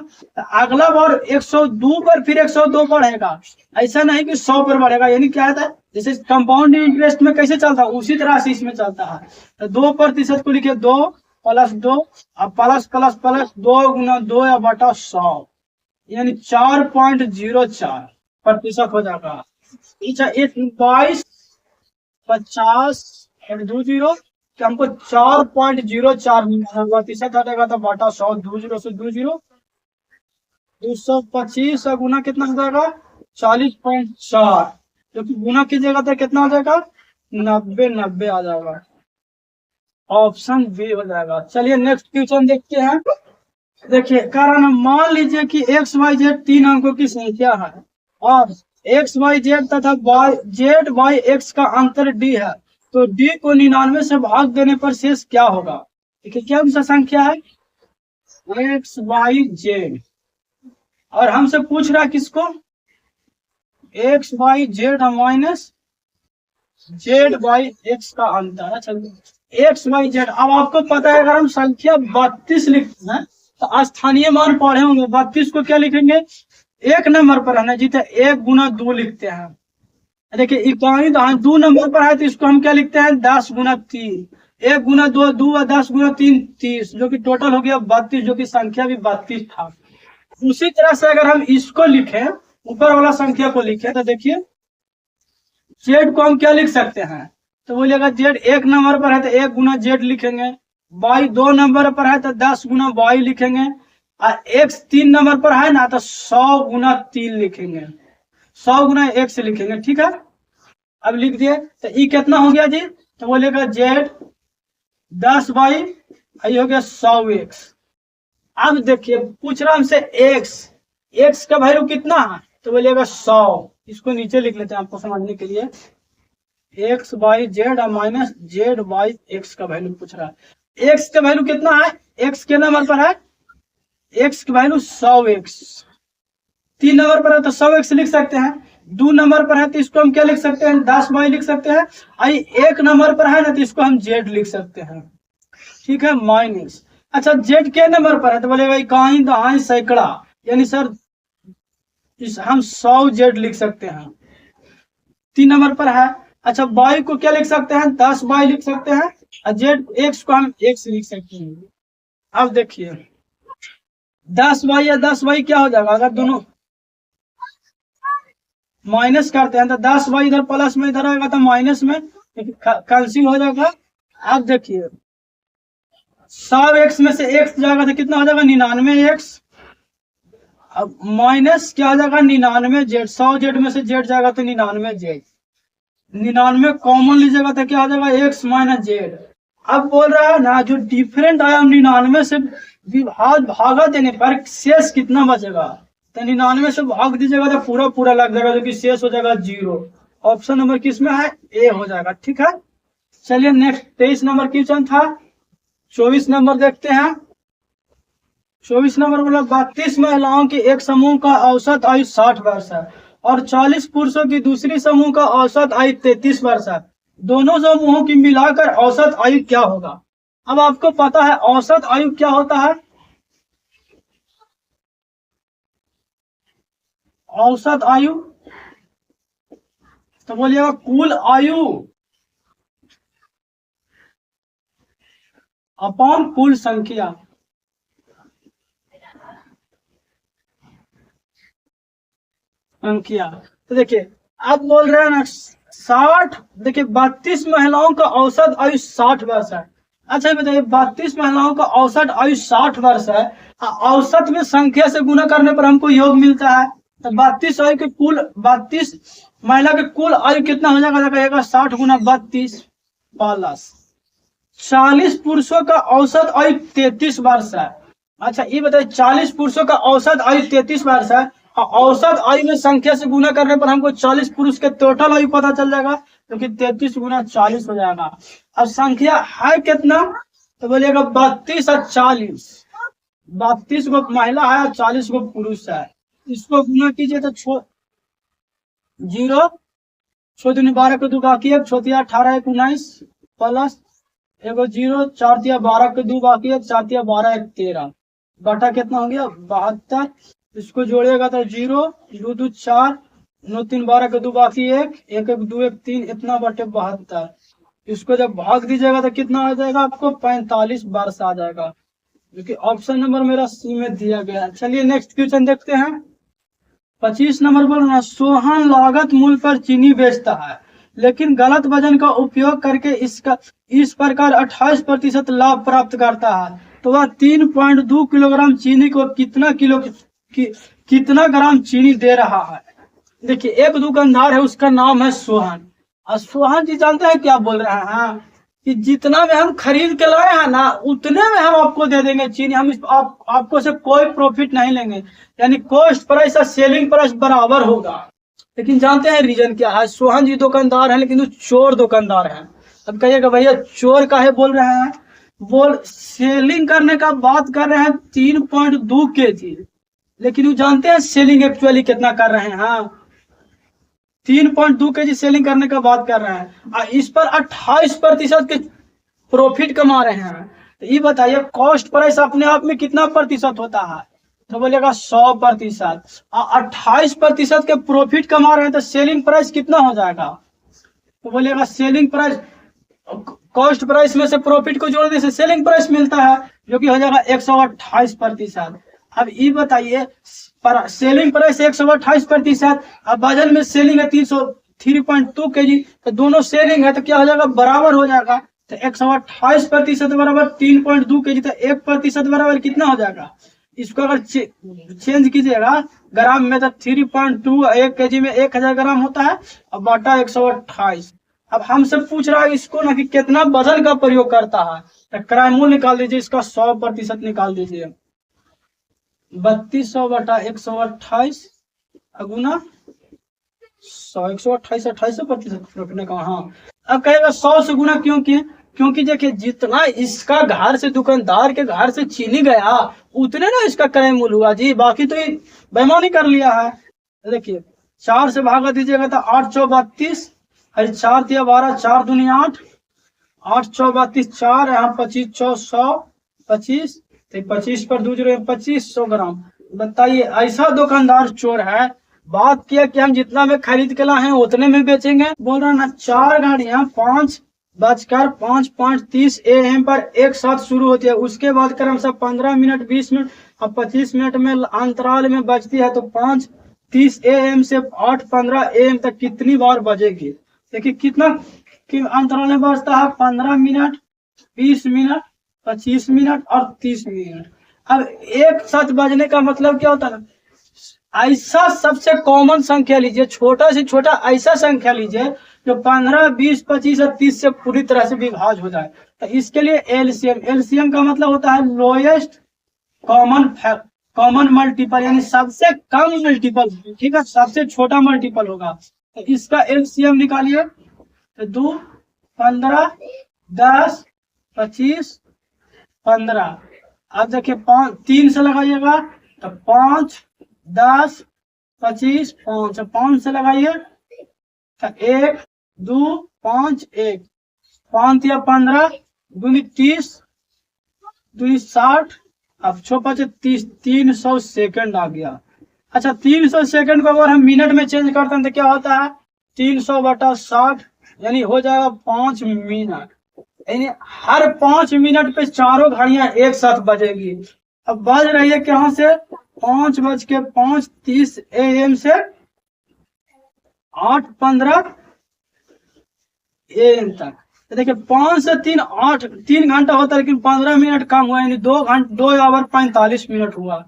अगला बार 102 पर फिर 102 बढ़ेगा, ऐसा नहीं कि 100 पर बढ़ेगा। यानी क्या होता है जैसे कंपाउंड इंटरेस्ट में कैसे चलता है उसी तरह से इसमें चलता है। तो 2% को लिखिए 2 + 2 और प्लस प्लस प्लस 2 गुना 2 या बटा 100 यानी 4.04% हो जाएगा। अच्छा, 22 50 और 20 कि हमको 4.04% हटेगा तो बटा 100 20 से 20 225 और गुना कितना हो जाएगा 40.4, जो कि गुना कीजिएगा तो कितना हो जाएगा 90 आ जाएगा, ऑप्शन बी हो जाएगा। चलिए नेक्स्ट क्वेश्चन देखते हैं। देखिए कारण मान लीजिए कि एक्स वाई जेड 3 अंकों की संख्या है और एक्स वाई जेड तथा जेड वाई एक्स का अंतर डी है, तो डी को 99 से भाग देने पर शेष क्या होगा। देखिए क्या सा संख्या है एक्स वाई जेड और हमसे पूछ रहा है किसको X Y Z minus Z Y X का अंतर। चलिए एक्स वाई जेड, अब आपको पता है अगर हम संख्या 32 लिखते हैं तो स्थानीय मान पढ़े होंगे, 32 को क्या लिखेंगे एक नंबर पर है ना जी, तो 1 गुना 2 लिखते हैं। देखिए इकाई 2 नंबर पर है तो इसको हम क्या लिखते हैं 10 गुना 3, 1 गुना 2 2 और 10 गुना 3 30, जो कि टोटल हो गया 32, जो कि संख्या भी 32 था। उसी तरह से अगर हम इसको लिखें ऊपर वाला संख्या को लिखें तो देखिए जेड को हम क्या लिख सकते हैं, तो बोलिएगा जेड 1 नंबर पर है तो 1 गुना जेड लिखेंगे, वाई 2 नंबर पर है तो 10 गुना वाई लिखेंगे, और एक्स 3 नंबर पर है ना तो 100 गुना 3 लिखेंगे। 100 गुना एक्स लिखेंगे, ठीक है। अब लिख दिए तो ई कितना हो गया जी, तो बोलेगा जेड 10/, ये हो गया 100x। अब देखिए पूछ रहा हमसे एक्स का वैल्यू कितना है, तो बोलेगा 100। इसको नीचे लिख लेते हैं आपको समझने के लिए, x/z माइनस z/x का वैल्यू पूछ रहा है। एक्स का वैल्यू कितना है, एक्स के नंबर पर है, एक्स की वैल्यू 100x। 3 नंबर पर है तो 100x लिख सकते हैं, 2 नंबर पर है तो इसको हम क्या लिख सकते हैं, 10/, लिख सकते हैं। आई 1 नंबर पर है ना, तो इसको हम z लिख सकते हैं, ठीक है, माइनस। अच्छा z के नंबर पर है तो बोलेगा इकाई दहाई सैकड़ा, यानी सर हम 100z लिख सकते हैं, 3 नंबर पर है। अच्छा y को क्या लिख सकते हैं, 10/, लिख सकते हैं, और z x को हम x लिख सकते हैं। अब देखिए 10/, या 10/, क्या हो जाएगा, अगर दोनों माइनस करते हैं तो 10/, इधर प्लस में इधर आएगा तो माइनस में कैंसिल हो जाएगा। अब देखिए 100x में से x जाएगा तो कितना हो जाएगा, 99x। अब माइनस क्या हो जाएगा, 99z। 100z में से z जाएगा तो 99z, 99 कॉमन लीजिएगा तो क्या हो जाएगा, x माइनस z। अब बोल रहा है ना जो डिफरेंट आया 99 से भागा देने पर शेष कितना बचेगा, तो 99 से भाग दीजिएगा तो पूरा पूरा लग जाएगा, जो कि शेष हो जाएगा 0। ऑप्शन नंबर किस में है, ए हो जाएगा, ठीक है। चलिए नेक्स्ट 23 नंबर क्वेश्चन था। 24 नंबर देखते हैं। 24 नंबर बोला 32 महिलाओं के एक समूह का औसत आयु 60 वर्ष है और 40 पुरुषों की दूसरी समूह का औसत आयु 33 वर्ष है। दोनों समूहों की मिलाकर औसत आयु क्या होगा। अब आपको पता है औसत आयु क्या होता है, औसत आयु तो बोलिएगा कुल आयु अपॉन कुल संख्या। तो देखिए अब बोल रहे हैं ना 60, देखिए 32 महिलाओं का औसत आयु 60 वर्ष है। अच्छा बताइए 32 महिलाओं का औसत आयु 60 वर्ष है, औसत में संख्या से गुना करने पर हमको योग मिलता है, तो 32 आयु के कुल 32 महिला के कुल आयु कितना हो जाएगा, 60 गुना 32 प्लस 40 पुरुषों का औसत आयु 33 वर्ष है। अच्छा ये बताइए 40 पुरुषों का औसत आयु 33 वर्ष है, औसत आयु में संख्या से गुना करने पर हमको 40 पुरुष के टोटल आयु पता चल जाएगा, क्योंकि 33 गुना 40 हो जाएगा। अब संख्या है कितना, तो बोलिएगा 32 और 40, 32 को महिला है और 40 को पुरुष है। इसको गुना कीजिए तो 0 छोटी 12 को 2 बाकी है, छोटिया 18 1 19 प्लस एगो 0 4 तिया 12 के 2 बाकी है, 4 तिया 12 1 13 बटा कितना हो गया 72। इसको जोड़िएगा तो 0 2 2 4 9 3 12 के 2 बाकी 1 1 1 2 1 3 इतना बटे 72। इसको जब भाग दीजिएगा तो कितना आ जाएगा आपको 45 वर्ष आ जाएगा, जो कि ऑप्शन नंबर मेरा सी में दिया गया है। चलिए नेक्स्ट क्वेश्चन देखते हैं। 25 नंबर बोल रहा सोहन लागत मूल्य पर चीनी बेचता है लेकिन गलत वजन का उपयोग करके इस प्रकार 28% लाभ प्राप्त करता है, तो वह 3.2 किलोग्राम चीनी को कितना ग्राम चीनी दे रहा है। देखिए एक दुकानदार है, उसका नाम है सोहन, और सोहन जी जानते हैं क्या बोल रहे हैं कि जितना में हम खरीद के लाए हैं ना उतने में हम आपको दे देंगे चीनी, हम आपको से कोई प्रॉफिट नहीं लेंगे, यानी कॉस्ट प्राइस और सेलिंग प्राइस बराबर होगा। लेकिन जानते हैं रीजन क्या है, सोहन जी दुकानदार हैं लेकिन वो चोर दुकानदार हैं। अब कहिएगा भैया चोर काहे बोल रहे हैं, बोल सेलिंग करने का बात कर रहे हैं 3.2 kg, लेकिन वो जानते हैं सेलिंग एक्चुअली कितना कर रहे हैं, 3.2 kg सेलिंग करने का बात कर रहे हैं और इस पर 28% के प्रॉफिट कमा रहे हैं। तो ये बताइए कॉस्ट प्राइस अपने आप में कितना प्रतिशत होता है, तो बोलेगा 100%, और 28% के प्रॉफिट कमा रहे हैं तो सेलिंग प्राइस कितना हो जाएगा, तो बोलेगा सेलिंग प्राइस कॉस्ट प्राइस में से प्रॉफिट को जोड़ने से सेलिंग प्राइस मिलता है, जो कि हो जाएगा 128%। अब ये बताइए सेलिंग प्राइस 128%, अब वजन में सेलिंग है 3.2 kg, तो दोनों सेलिंग है तो क्या हो जाएगा बराबर हो जाएगा, तो 128% बराबर 3.2 kg, तो 1% बराबर कितना हो जाएगा इसको अगर चेंज कीजिएगा ग्राम में तो 3.2 एक केजी में 1000 ग्राम होता है और बाटा 128। अब हमसे पूछ रहा है इसको ना कि कितना वजन का प्रयोग करता है, तो क्राइमूल निकाल दीजिए, इसका 100% निकाल दीजिए। 3200 बटा 128 गुना 100, 128 28% रखने का। हाँ, अब कहेगा 100 से गुना क्यों किए? क्योंकि देखिए जितना इसका घर से दुकानदार के घर से चीनी गया उतने ना इसका क्रय मूल्य हुआ जी, बाकी तो ये बेईमानी कर लिया है। देखिए 4 से भागा दीजिएगा तो 832, 4 दिया 12, 4 दूनी 8, 832 4, यहाँ 25 100 25, तो 25 पर 2 जीरो 2500 ग्राम। बताइए ऐसा दुकानदार चोर है, बात किया कि हम जितना में खरीद के लाए हैं उतने में बेचेंगे, बोल रहा ना 4 गाड़ियां 5:05 AM पर एक साथ शुरू होती है, उसके बाद क्रमशः 15 मिनट 20 मिनट और 25 मिनट में अंतराल में बजती है, तो 5:30 AM से 8:15 AM तक कितनी बार बजेगी? देखिए कितना कि अंतराल में बजता है, 15 मिनट 20 मिनट 25 मिनट और 30 मिनट। अब एक साथ बजने का मतलब क्या होता है ना, ऐसा सबसे कॉमन संख्या लीजिए, छोटा से छोटा ऐसा संख्या लीजिए जो 15 20 25 और 30 से पूरी तरह से विभाज हो जाए, तो इसके लिए एलसीएम, एलसीएम का मतलब होता है लोएस्ट कॉमन मल्टीपल, यानी सबसे कम मल्टीपल, ठीक है, सबसे छोटा मल्टीपल होगा, तो इसका एलसीएम निकालिए। तो 2 15 10 25 15। अब देखिए 3 से लगाइएगा तो 5 10 25 5, 5 से लगाइए तो 1 2 5 1, 5 या 15 दूनी 30 दूनी 60, अब 6 30, 300 सेकंड आ गया। अच्छा 300 सेकंड को अगर हम मिनट में चेंज करते हैं तो क्या होता है, 300 बटा 60 यानी हो जाएगा 5 मिनट, यानी हर 5 मिनट पे चारों घड़ियां एक साथ बजेगी। अब बज रही है कहां से, 5:05 AM से 8:15 AM तक। तो देखिए 5 से 3 8, 3 घंटा होता है, लेकिन 15 मिनट कम हुआ, यानी 2 आवर 45 मिनट हुआ।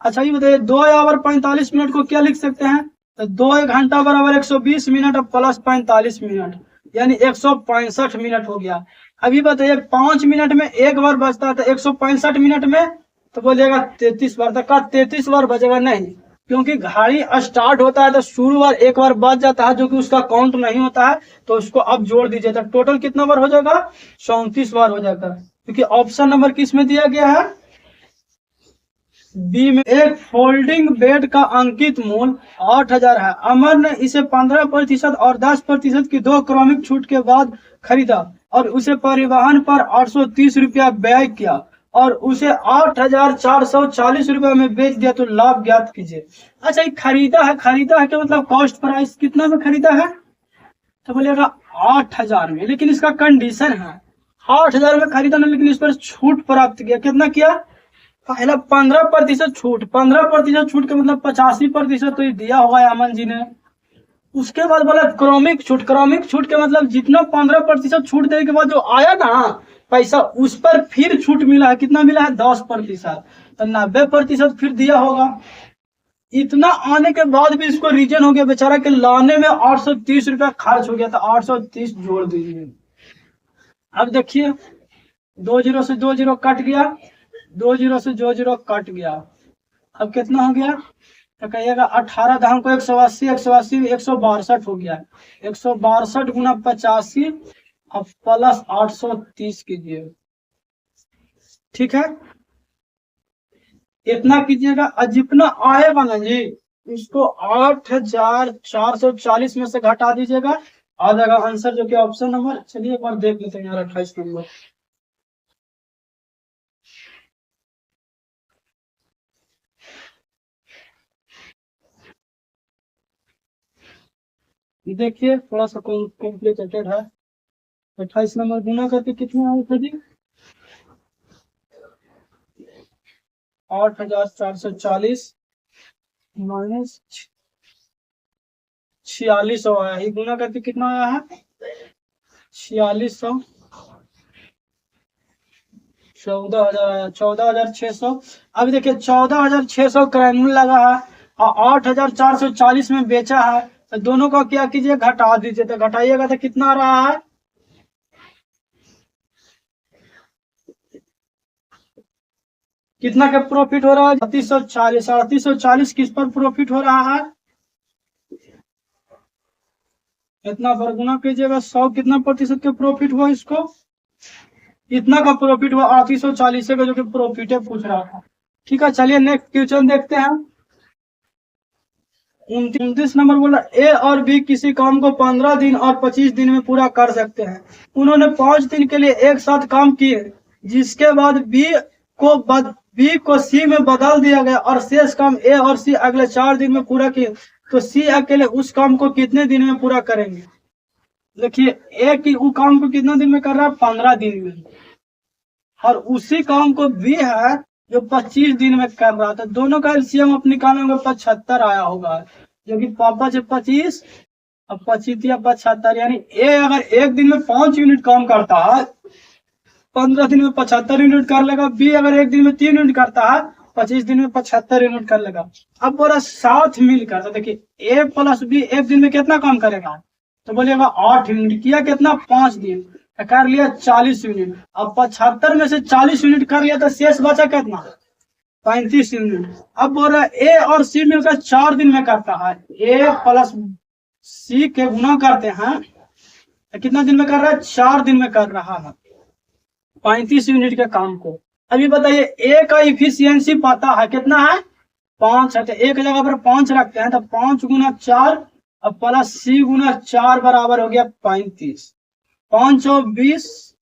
अच्छा ये बताइए 2 आवर 45 मिनट को क्या लिख सकते हैं, तो 2 घंटा बराबर 120 मिनट और प्लस 45 मिनट, यानी 165 मिनट हो गया। अभी बताइए 5 मिनट में एक बार बजता है, तो 165 मिनट में तो बोलिएगा 33 बार, तक का 33 बार बजेगा नहीं, क्योंकि घड़ी स्टार्ट होता है तो शुरू बार एक बार बज जाता है, जो कि उसका काउंट नहीं होता है, तो उसको अब जोड़ दीजिए तो टोटल कितना बार हो जाएगा, 34 बार हो जाएगा, क्योंकि ऑप्शन नंबर किस में दिया गया है, बी में। एक फोल्डिंग बेड का अंकित मूल्य 8000 है, अमर ने इसे 15% और 10% की 2 क्रमिक छूट के बाद खरीदा और उसे परिवहन पर 830 रुपया व्यय किया और उसे 8440 रुपया में बेच दिया, तो लाभ ज्ञात कीजिए। अच्छा ये खरीदा है क्या मतलब कॉस्ट प्राइस कितना में खरीदा है, तो बोलेगा 8000 में, लेकिन इसका कंडीशन है 8000 में खरीदा ना, लेकिन इस पर छूट प्राप्त किया, कितना किया, पहला 15% छूट, 15% छूट का मतलब 85% तो ये दिया होगा अमन जी ने। उसके बाद बोला क्रॉमिक छूट, क्रॉमिक छूट के मतलब जितना 15% छूट देने के बाद जो आया ना पैसा, उस पर फिर छूट मिला है, कितना मिला है 10%, तो 90% फिर दिया होगा। इतना आने के बाद भी इसको रीजन हो गया बेचारा के लाने में 830 रुपया खर्च हो गया, तो 830 जोड़ दीजिए। अब देखिए 2 जीरो से 2 जीरो कट गया, 2 जीरो से 2 जीरो कट गया, अब कितना हो गया, तो कहिएगा 18 धाम को 180 180 162 हो गया, 162 गुना 85 अब प्लस 830 कीजिए, ठीक है, इतना कीजिएगा। जितना आएगा ना जी इसको 8440 में से घटा दीजिएगा, आ जाएगा आंसर जो कि ऑप्शन नंबर, चलिए एक बार देख लेते हैं यार 28 नंबर। देखिए थोड़ा सा कॉम्प्लिकेटेड है। 28 नंबर गुना करके कितना आया था जी, 8440 माइनस 4600 आया, ये गुना करके कितना आया है 4600, 14,000 आया, 14,600। अभी देखिए 14,600 क्रैनुल लगा है और 8,440 में बेचा है, तो दोनों को क्या कीजिए, घटा दीजिए। तो घटाइएगा तो कितना आ रहा है, कितना का प्रॉफिट हो रहा है, 3840। 3840 किस पर प्रॉफिट हो रहा है, इतना पर गुना कीजिएगा, 100 कितना प्रतिशत के प्रॉफिट हुआ, इसको इतना का प्रॉफिट हुआ, 3840 का जो कि प्रॉफिट है पूछ रहा था। ठीक है, चलिए नेक्स्ट क्वेश्चन देखते हैं। 29 नंबर बोला, ए और बी किसी काम को 15 दिन और 25 दिन में पूरा कर सकते हैं। उन्होंने 5 दिन के लिए एक साथ काम किए, जिसके बाद बी को सी में बदल दिया गया और शेष काम ए और सी अगले 4 दिन में पूरा किए, तो सी अकेले उस काम को कितने दिन में पूरा करेंगे। देखिए ए की वो काम को कितना दिन में कर रहा है, 15 दिन में, और उसी काम को बी है जो 25 दिन में कर रहा था। दोनों का एलसीएम अपनी निकालेंगे, 75 आया होगा, जो कि पापा से 25 और 25 या 75, यानी ए अगर एक दिन में 5 यूनिट काम करता है, 15 दिन में 75 यूनिट कर लेगा। बी अगर एक दिन में 3 यूनिट करता है, 25 दिन में 75 यूनिट कर लेगा। अब बोला साथ मिलकर, तो देखिए ए प्लस बी एक दिन में कितना काम करेगा, तो बोलिएगा 8 यूनिट। किया कितना, 5 दिन, कर लिया 40 यूनिट। अब 75 में से 40 यूनिट कर लिया, तो शेष बचा कितना, 35 यूनिट। अब बोल रहा है ए और सी मिलकर 4 दिन में करता है, ए प्लस सी के गुना करते हैं, तो कितना दिन में कर रहा है, 4 दिन में कर रहा है 35 यूनिट के काम को। अभी बताइए ए का इफिशियंसी पता है कितना है, 5 है, तो एक जगह पर 5 रखते हैं, तो 5 गुना 4 और प्लस सी गुना 4 बराबर हो गया 35। 5 और 20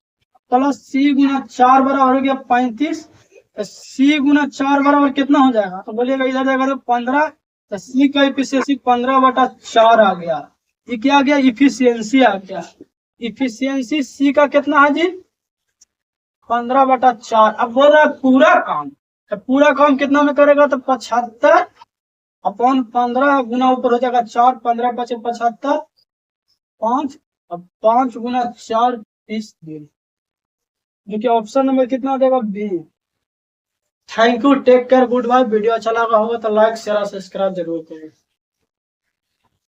प्लस सी गुना 4 बराबर हो गया 35। तो सी गुना 4 बराबर कितना हो जाएगा, तो बोलिएगा इधर जाएगा तो 15, तो सी का इफिशियंसी 15/4 आ गया। ये क्या आ गया, इफिशियंसी आ गया। इफिशियंसी सी का कितना है जी, 15/4। अब बोल रहा है पूरा काम, तो पूरा काम कितना में करेगा, तो 75/15 गुना ऊपर हो जाएगा 4, 15 × 5 = 75, 5, अब 5 गुना 4 30 दिन, जो कि ऑप्शन नंबर कितना देगा, B. Thank you, take care, goodbye. Video अच्छा लगा होगा तो लाइक शेयर और सब्सक्राइब जरूर करें।